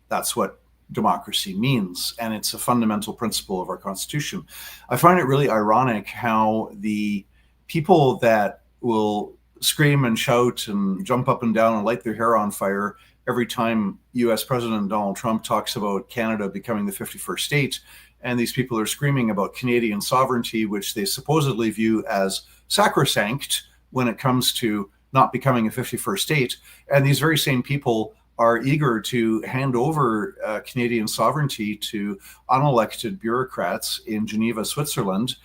That's what democracy means, and it's a fundamental principle of our Constitution. I find it really ironic how the people that will scream and shout and jump up and down and light their hair on fire every time US President Donald Trump talks about Canada becoming the 51st state, and these people are screaming about Canadian sovereignty, which they supposedly view as sacrosanct when it comes to not becoming a 51st state. And these very same people are eager to hand over Canadian sovereignty to unelected bureaucrats in Geneva, Switzerland,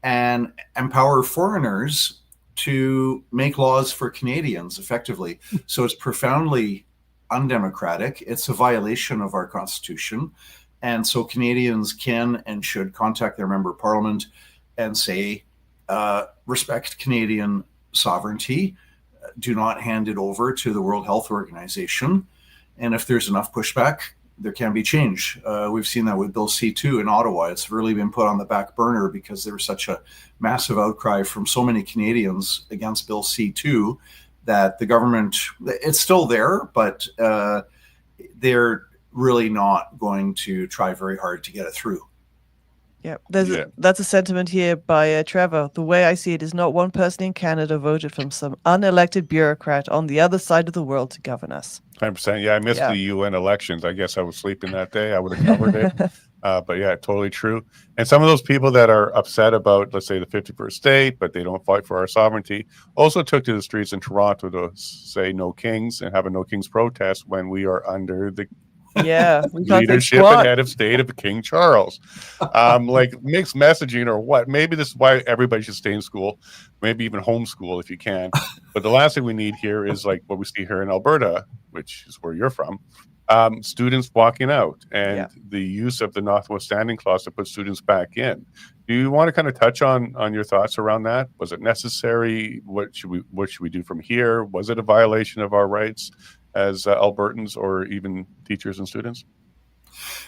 and empower foreigners to make laws for Canadians effectively. So it's profoundly undemocratic. It's a violation of our Constitution. And so Canadians can and should contact their member of parliament and say, respect Canadian sovereignty, do not hand it over to the World Health Organization. And if there's enough pushback, there can be change. We've seen that with Bill C2 in Ottawa. It's really been put on the back burner because there was such a massive outcry from so many Canadians against Bill C2 that the government, it's still there, but they're really not going to try very hard to get it through. Yeah, that's a sentiment here by Trevor. The way I see it is not one person in Canada voted from some unelected bureaucrat on the other side of the world to govern us. 100%. Yeah, I missed the UN elections. I guess I was sleeping that day. I would have covered it. But yeah, totally true. And some of those people that are upset about, let's say, the 51st state, but they don't fight for our sovereignty, also took to the streets in Toronto to say no kings and have a no kings protest when we are under the leadership and head of state of King Charles. Like mixed messaging or what? Maybe this is why everybody should stay in school, maybe even homeschool if you can. But the last thing we need here is like what we see here in Alberta, which is where you're from, students walking out and the use of the notwithstanding clause to put students back in. Do you want to kind of touch on your thoughts around that? Was it necessary? What should we do from here? Was it a violation of our rights as Albertans or even teachers and students?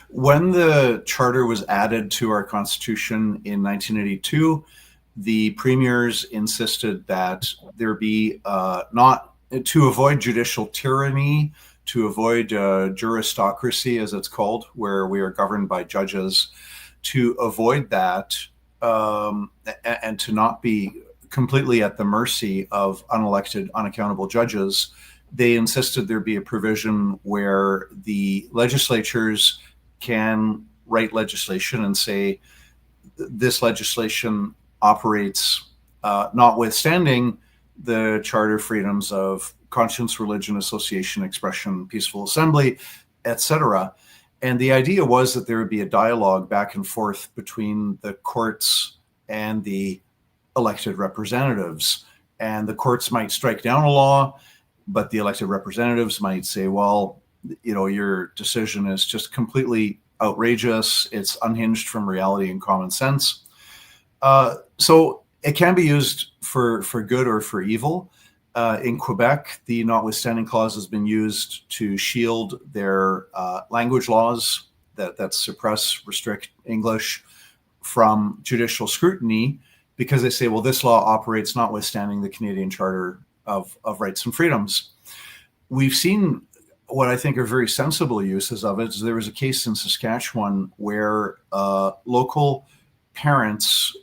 When the charter was added to our Constitution in 1982, the premiers insisted that there be not to avoid judicial tyranny, to avoid juristocracy, as it's called, where we are governed by judges, to avoid that and to not be completely at the mercy of unelected, unaccountable judges. They insisted there be a provision where the legislatures can write legislation and say this legislation operates notwithstanding the charter freedoms of conscience, religion, association, expression, peaceful assembly, etc. And the idea was that there would be a dialogue back and forth between the courts and the elected representatives. And the courts might strike down a law, but the elected representatives might say, well, you know, your decision is just completely outrageous. It's unhinged from reality and common sense. So it can be used for good or for evil. In Quebec, the notwithstanding clause has been used to shield their language laws that suppress, restrict English from judicial scrutiny, because they say, well, this law operates notwithstanding the Canadian Charter of Rights and Freedoms. We've seen what I think are very sensible uses of it. There was a case in Saskatchewan where local parents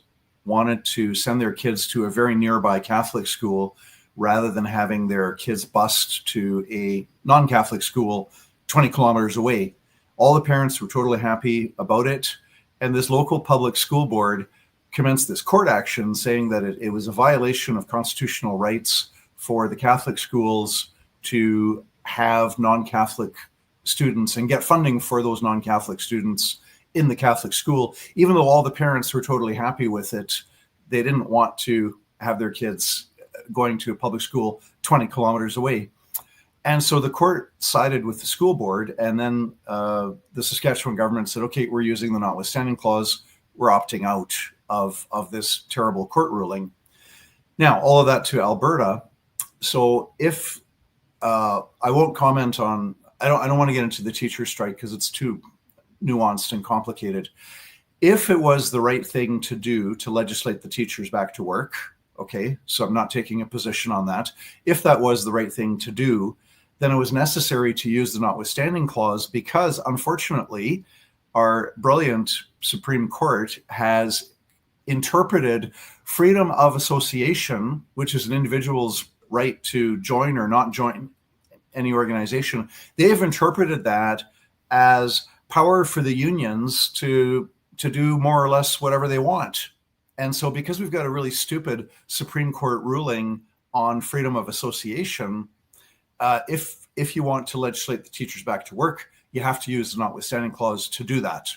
wanted to send their kids to a very nearby Catholic school rather than having their kids bused to a non-Catholic school 20 kilometers away. All the parents were totally happy about it. And this local public school board commenced this court action saying that it was a violation of constitutional rights for the Catholic schools to have non-Catholic students and get funding for those non-Catholic students in the Catholic school. Even though all the parents were totally happy with it, they didn't want to have their kids going to a public school 20 kilometers away. And so the court sided with the school board, and then the Saskatchewan government said, okay, we're using the notwithstanding clause. We're opting out of this terrible court ruling. Now, all of that to Alberta. So if I won't comment on, I don't want to get into the teacher strike because it's too nuanced and complicated. If it was the right thing to do to legislate the teachers back to work, okay, so I'm not taking a position on that. If that was the right thing to do, then it was necessary to use the notwithstanding clause, because unfortunately, our brilliant Supreme Court has interpreted freedom of association, which is an individual's right to join or not join any organization. They've interpreted that as power for the unions to do more or less whatever they want. And so because we've got a really stupid Supreme Court ruling on freedom of association, if you want to legislate the teachers back to work, you have to use the notwithstanding clause to do that.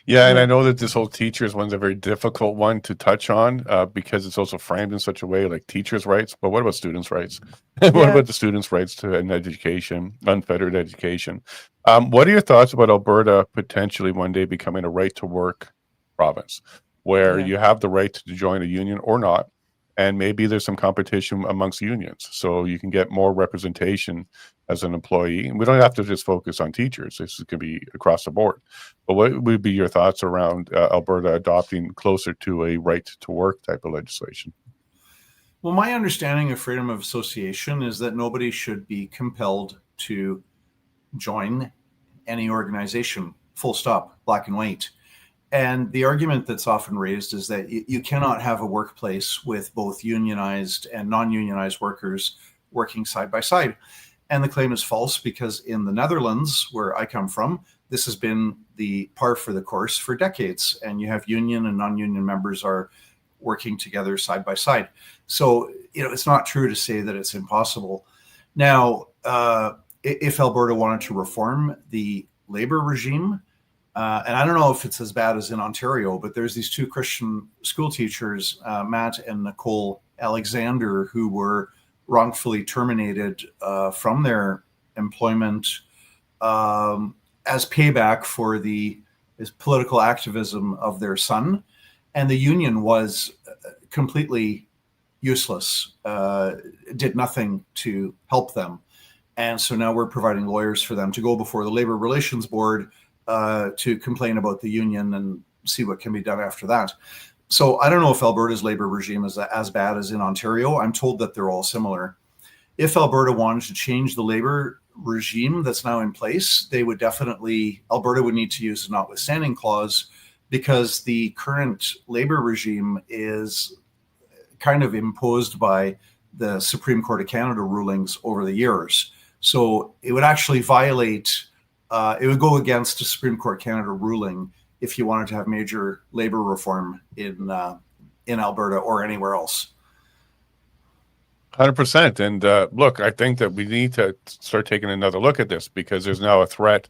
Yeah, and I know that this whole teachers one's a very difficult one to touch on because it's also framed in such a way, like teachers' rights. But what about students' rights? What about the students' rights to an education, unfettered education? What are your thoughts about Alberta potentially one day becoming a right-to-work province, where you have the right to join a union or not, and maybe there's some competition amongst unions, so you can get more representation as an employee? And we don't have to just focus on teachers. This could be across the board. But what would be your thoughts around Alberta adopting closer to a right-to-work type of legislation? Well, my understanding of freedom of association is that nobody should be compelled to join any organization, full stop, black and white. And the argument that's often raised is that you cannot have a workplace with both unionized and non-unionized workers working side by side. And the claim is false, because in the Netherlands, where I come from, this has been the par for the course for decades. And you have union and non-union members are working together side by side. So, it's not true to say that it's impossible. Now, if Alberta wanted to reform the labor regime, and I don't know if it's as bad as in Ontario, but there's these two Christian school teachers, Matt and Nicole Alexander, who were wrongfully terminated from their employment as payback for the political activism of their son. And the union was completely useless, did nothing to help them. And so now we're providing lawyers for them to go before the Labor Relations Board to complain about the union and see what can be done after that. So I don't know if Alberta's labor regime is as bad as in Ontario. I'm told that they're all similar. If Alberta wanted to change the labor regime that's now in place, Alberta would need to use a notwithstanding clause, because the current labor regime is kind of imposed by the Supreme Court of Canada rulings over the years. So it would actually it would go against a Supreme Court Canada ruling if you wanted to have major labor reform in Alberta or anywhere else. 100%. And look, I think that we need to start taking another look at this, because there's now a threat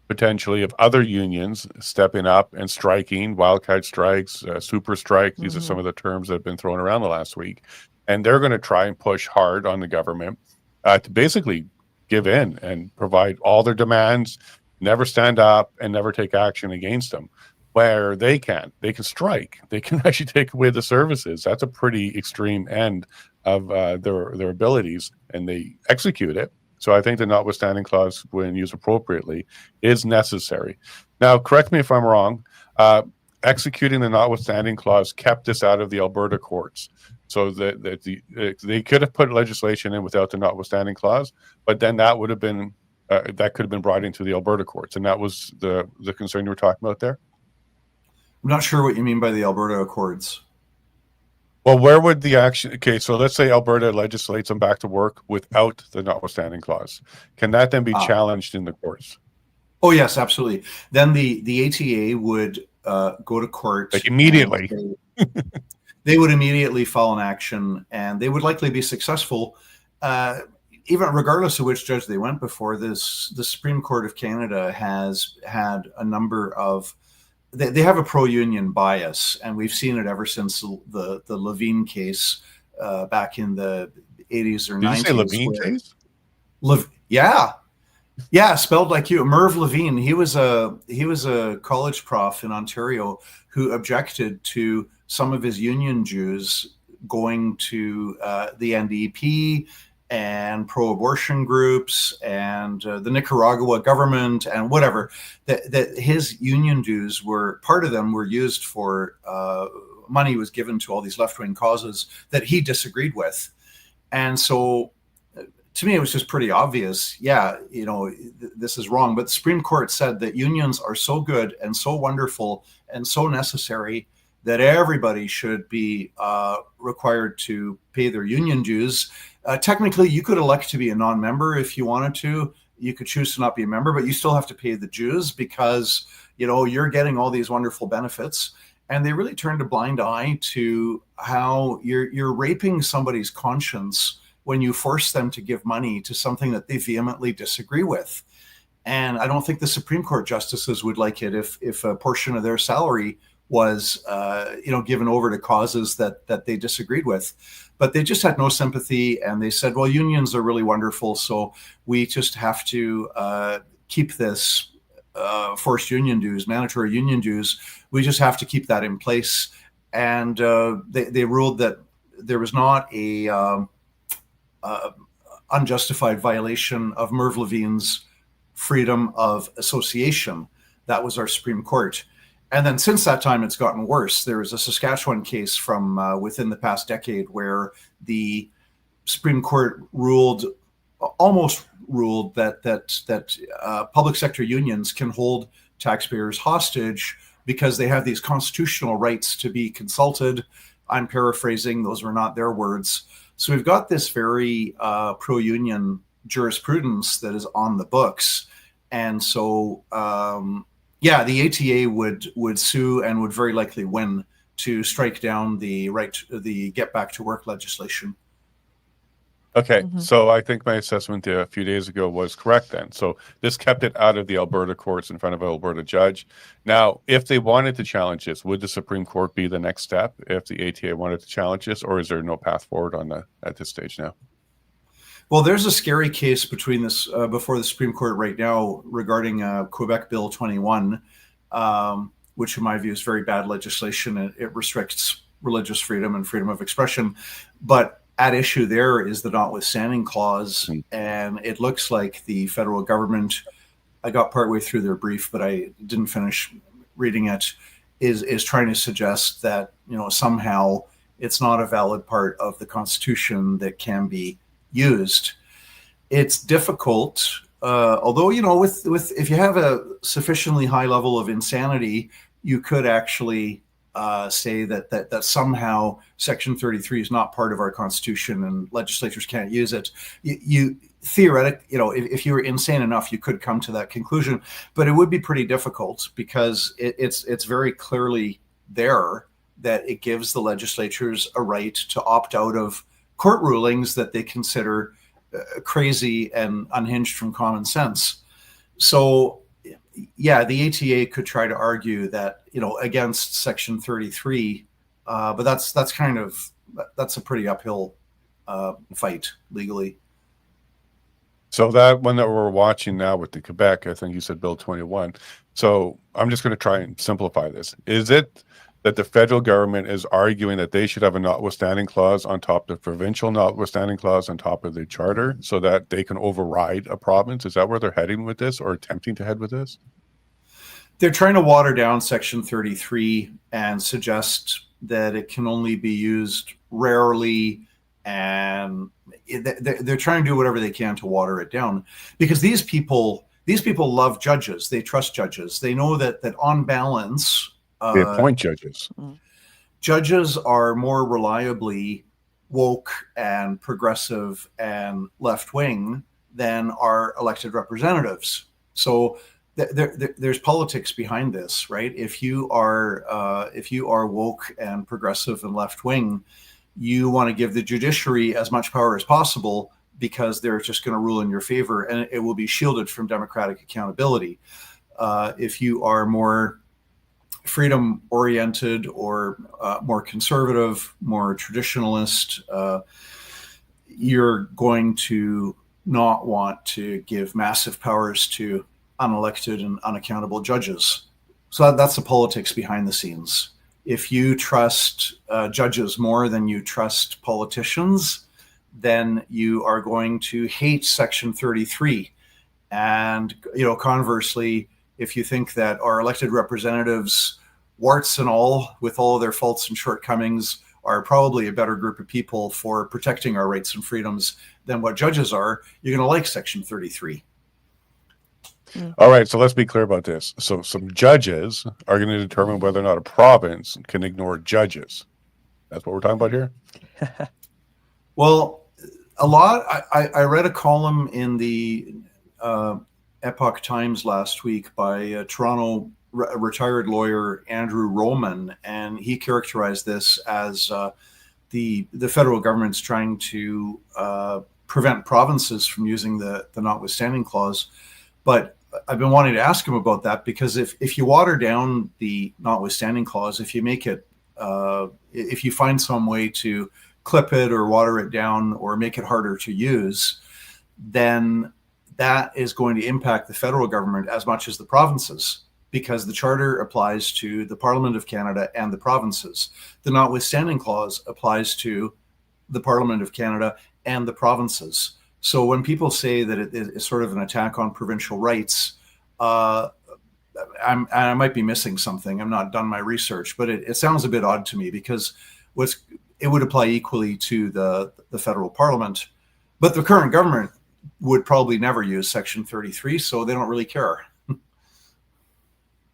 potentially of other unions stepping up and striking, wildcat strikes, super strike. These are some of the terms that have been thrown around the last week. And they're going to try and push hard on the government to basically give in and provide all their demands, never stand up and never take action against them. where they can strike. They can actually take away the services. That's a pretty extreme end of their abilities, and they execute it. So I think the notwithstanding clause, when used appropriately, is necessary. Now, correct me if I'm wrong. Executing the notwithstanding clause kept this out of the Alberta courts, so that they could have put legislation in without the notwithstanding clause, but then that would have been that could have been brought into the Alberta courts, and that was the concern you were talking about there. I'm not sure what you mean by the Alberta Accords. Well, where would the action? Okay, so let's say Alberta legislates them back to work without the notwithstanding clause. Can that then be challenged in the courts? Oh yes, absolutely. Then the ATA would go to court like immediately. They would immediately file an action, and they would likely be successful, even regardless of which judge they went before. The Supreme Court of Canada has had a number of. They have a pro-union bias, and we've seen it ever since the Levine case back in the 80s or 90s. Did you say Levine case? Yeah, spelled like you. Merv Levine. He was a college prof in Ontario who objected to some of his union Jews going to the NDP and pro-abortion groups and the Nicaragua government and whatever, that his union dues were, part of them were used for money was given to all these left-wing causes that he disagreed with. And so to me, it was just pretty obvious. Yeah, this is wrong. But the Supreme Court said that unions are so good and so wonderful and so necessary that everybody should be required to pay their union dues. Technically, you could elect to be a non-member if you wanted to. You could choose to not be a member, but you still have to pay the dues because you're getting all these wonderful benefits. And they really turned a blind eye to how you're raping somebody's conscience when you force them to give money to something that they vehemently disagree with. And I don't think the Supreme Court justices would like it if a portion of their salary was given over to causes that they disagreed with. But they just had no sympathy, and they said, well, unions are really wonderful, so we just have to keep this forced union dues, mandatory union dues. We just have to keep that in place. And they ruled that there was not a unjustified violation of Merv Levine's freedom of association. That was our Supreme Court. And then since that time, it's gotten worse. There was a Saskatchewan case from within the past decade where the Supreme Court almost ruled that public sector unions can hold taxpayers hostage because they have these constitutional rights to be consulted. I'm paraphrasing; those were not their words. So we've got this very pro-union jurisprudence that is on the books, and so. The ATA would sue and would very likely win to strike down the get back to work legislation. Okay, so I think my assessment a few days ago was correct then. So this kept it out of the Alberta courts in front of an Alberta judge. Now, if they wanted to challenge this, would the Supreme Court be the next step if the ATA wanted to challenge this, or is there no path forward at this stage now? Well, there's a scary case between this before the Supreme Court right now regarding Quebec Bill 21, which in my view is very bad legislation. It restricts religious freedom and freedom of expression. But at issue there is the notwithstanding clause. And it looks like the federal government, I got partway through their brief, but I didn't finish reading it, is trying to suggest that, somehow it's not a valid part of the Constitution that can be used. It's difficult, although with if you have a sufficiently high level of insanity, you could actually say that somehow Section 33 is not part of our Constitution and legislatures can't use it. You theoretically, if you were insane enough, you could come to that conclusion, but it would be pretty difficult because it's very clearly there that it gives the legislatures a right to opt out of court rulings that they consider crazy and unhinged from common sense. So, yeah, the ATA could try to argue that, against Section 33, but that's a pretty uphill fight legally. So that one that we're watching now with the Quebec, I think you said Bill 21. So I'm just going to try and simplify this. Is it that the federal government is arguing that they should have a notwithstanding clause on top of the provincial notwithstanding clause on top of the charter so that they can override a province? Is that where they're heading with this, or attempting to head with this? They're trying to water down Section 33 and suggest that it can only be used rarely, and they're trying to do whatever they can to water it down, because these people love judges. They trust judges. They know that on balance, They appoint judges. Judges are more reliably woke and progressive and left-wing than our elected representatives. So there's politics behind this, right? If you are woke and progressive and left-wing, you want to give the judiciary as much power as possible because they're just going to rule in your favor, and it will be shielded from democratic accountability. If you are more freedom oriented or more conservative, more traditionalist, you're going to not want to give massive powers to unelected and unaccountable judges. So that's the politics behind the scenes. If you trust judges more than you trust politicians, then you are going to hate Section 33. And, conversely, if you think that our elected representatives, warts and all, with all of their faults and shortcomings, are probably a better group of people for protecting our rights and freedoms than what judges are, you're going to like Section 33. All right, so let's be clear about this. So some judges are going to determine whether or not a province can ignore judges. That's what we're talking about here? Well, a lot. I read a column in the Epoch Times last week by a Toronto retired lawyer Andrew Roman, and he characterized this as the federal government's trying to prevent provinces from using the notwithstanding clause. But I've been wanting to ask him about that, because if you water down the notwithstanding clause, if you make it, if you find some way to clip it or water it down or make it harder to use, then that is going to impact the federal government as much as the provinces, because the charter applies to the Parliament of Canada and the provinces. The notwithstanding clause applies to the Parliament of Canada and the provinces. So when people say that it is sort of an attack on provincial rights, I might be missing something. I'm not done my research, but it sounds a bit odd to me, because it would apply equally to the federal parliament. But the current government would probably never use Section 33, so they don't really care.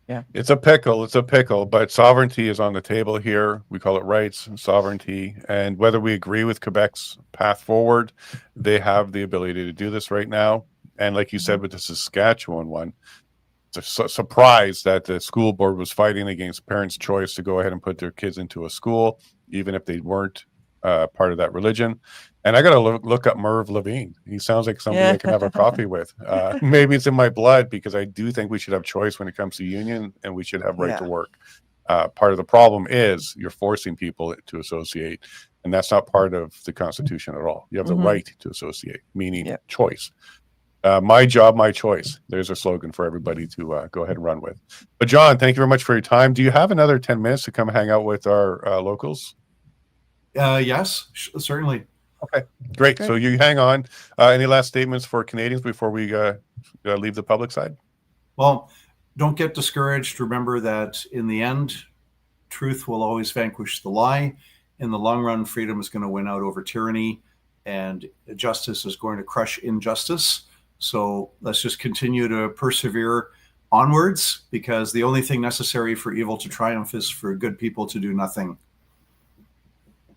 Yeah, it's a pickle, but sovereignty is on the table here. We call it rights and sovereignty. And whether we agree with Quebec's path forward, they have the ability to do this right now. And like you said, with the Saskatchewan one, it's a surprise that the school board was fighting against parents' choice to go ahead and put their kids into a school, even if they weren't part of that religion. And I got to look up Merv Levine. He sounds like somebody I can have a coffee with. Maybe it's in my blood, because I do think we should have choice when it comes to union, and we should have right to work. Part of the problem is you're forcing people to associate, and that's not part of the Constitution at all. You have the right to associate, meaning choice. My job, my choice. There's a slogan for everybody to go ahead and run with. But John, thank you very much for your time. Do you have another 10 minutes to come hang out with our locals? Yes, certainly. Okay, great. So you hang on. Any last statements for Canadians before we leave the public side? Well, don't get discouraged. Remember that in the end, truth will always vanquish the lie. In the long run, freedom is going to win out over tyranny, and justice is going to crush injustice. So let's just continue to persevere onwards, because the only thing necessary for evil to triumph is for good people to do nothing.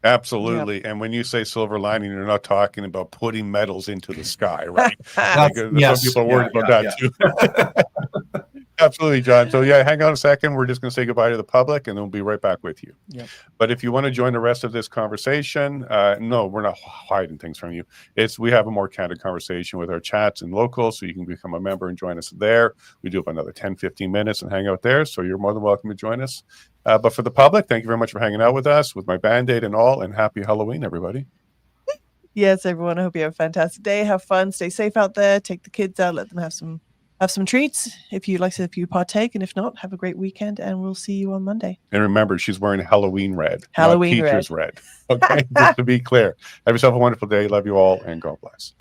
Absolutely. Yep. And when you say silver lining, you're not talking about putting medals into the sky, right? Yes. Some people are worried about that too. Absolutely, John. So hang on a second. We're just going to say goodbye to the public, and then we'll be right back with you. Yep. But if you want to join the rest of this conversation, no, we're not hiding things from you. We have a more candid conversation with our chats and locals, so you can become a member and join us there. We do have another 10, 15 minutes and hang out there, so you're more than welcome to join us. But for the public, thank you very much for hanging out with us, with my Band-Aid and all, and happy Halloween, everybody. Yes, everyone. I hope you have a fantastic day. Have fun. Stay safe out there. Take the kids out. Let them have some have some treats if you like, if you partake, and if not, have a great weekend, and we'll see you on Monday. And remember, she's wearing Halloween red, Halloween not teacher's red. Okay, just to be clear. Have yourself a wonderful day. Love you all, and God bless.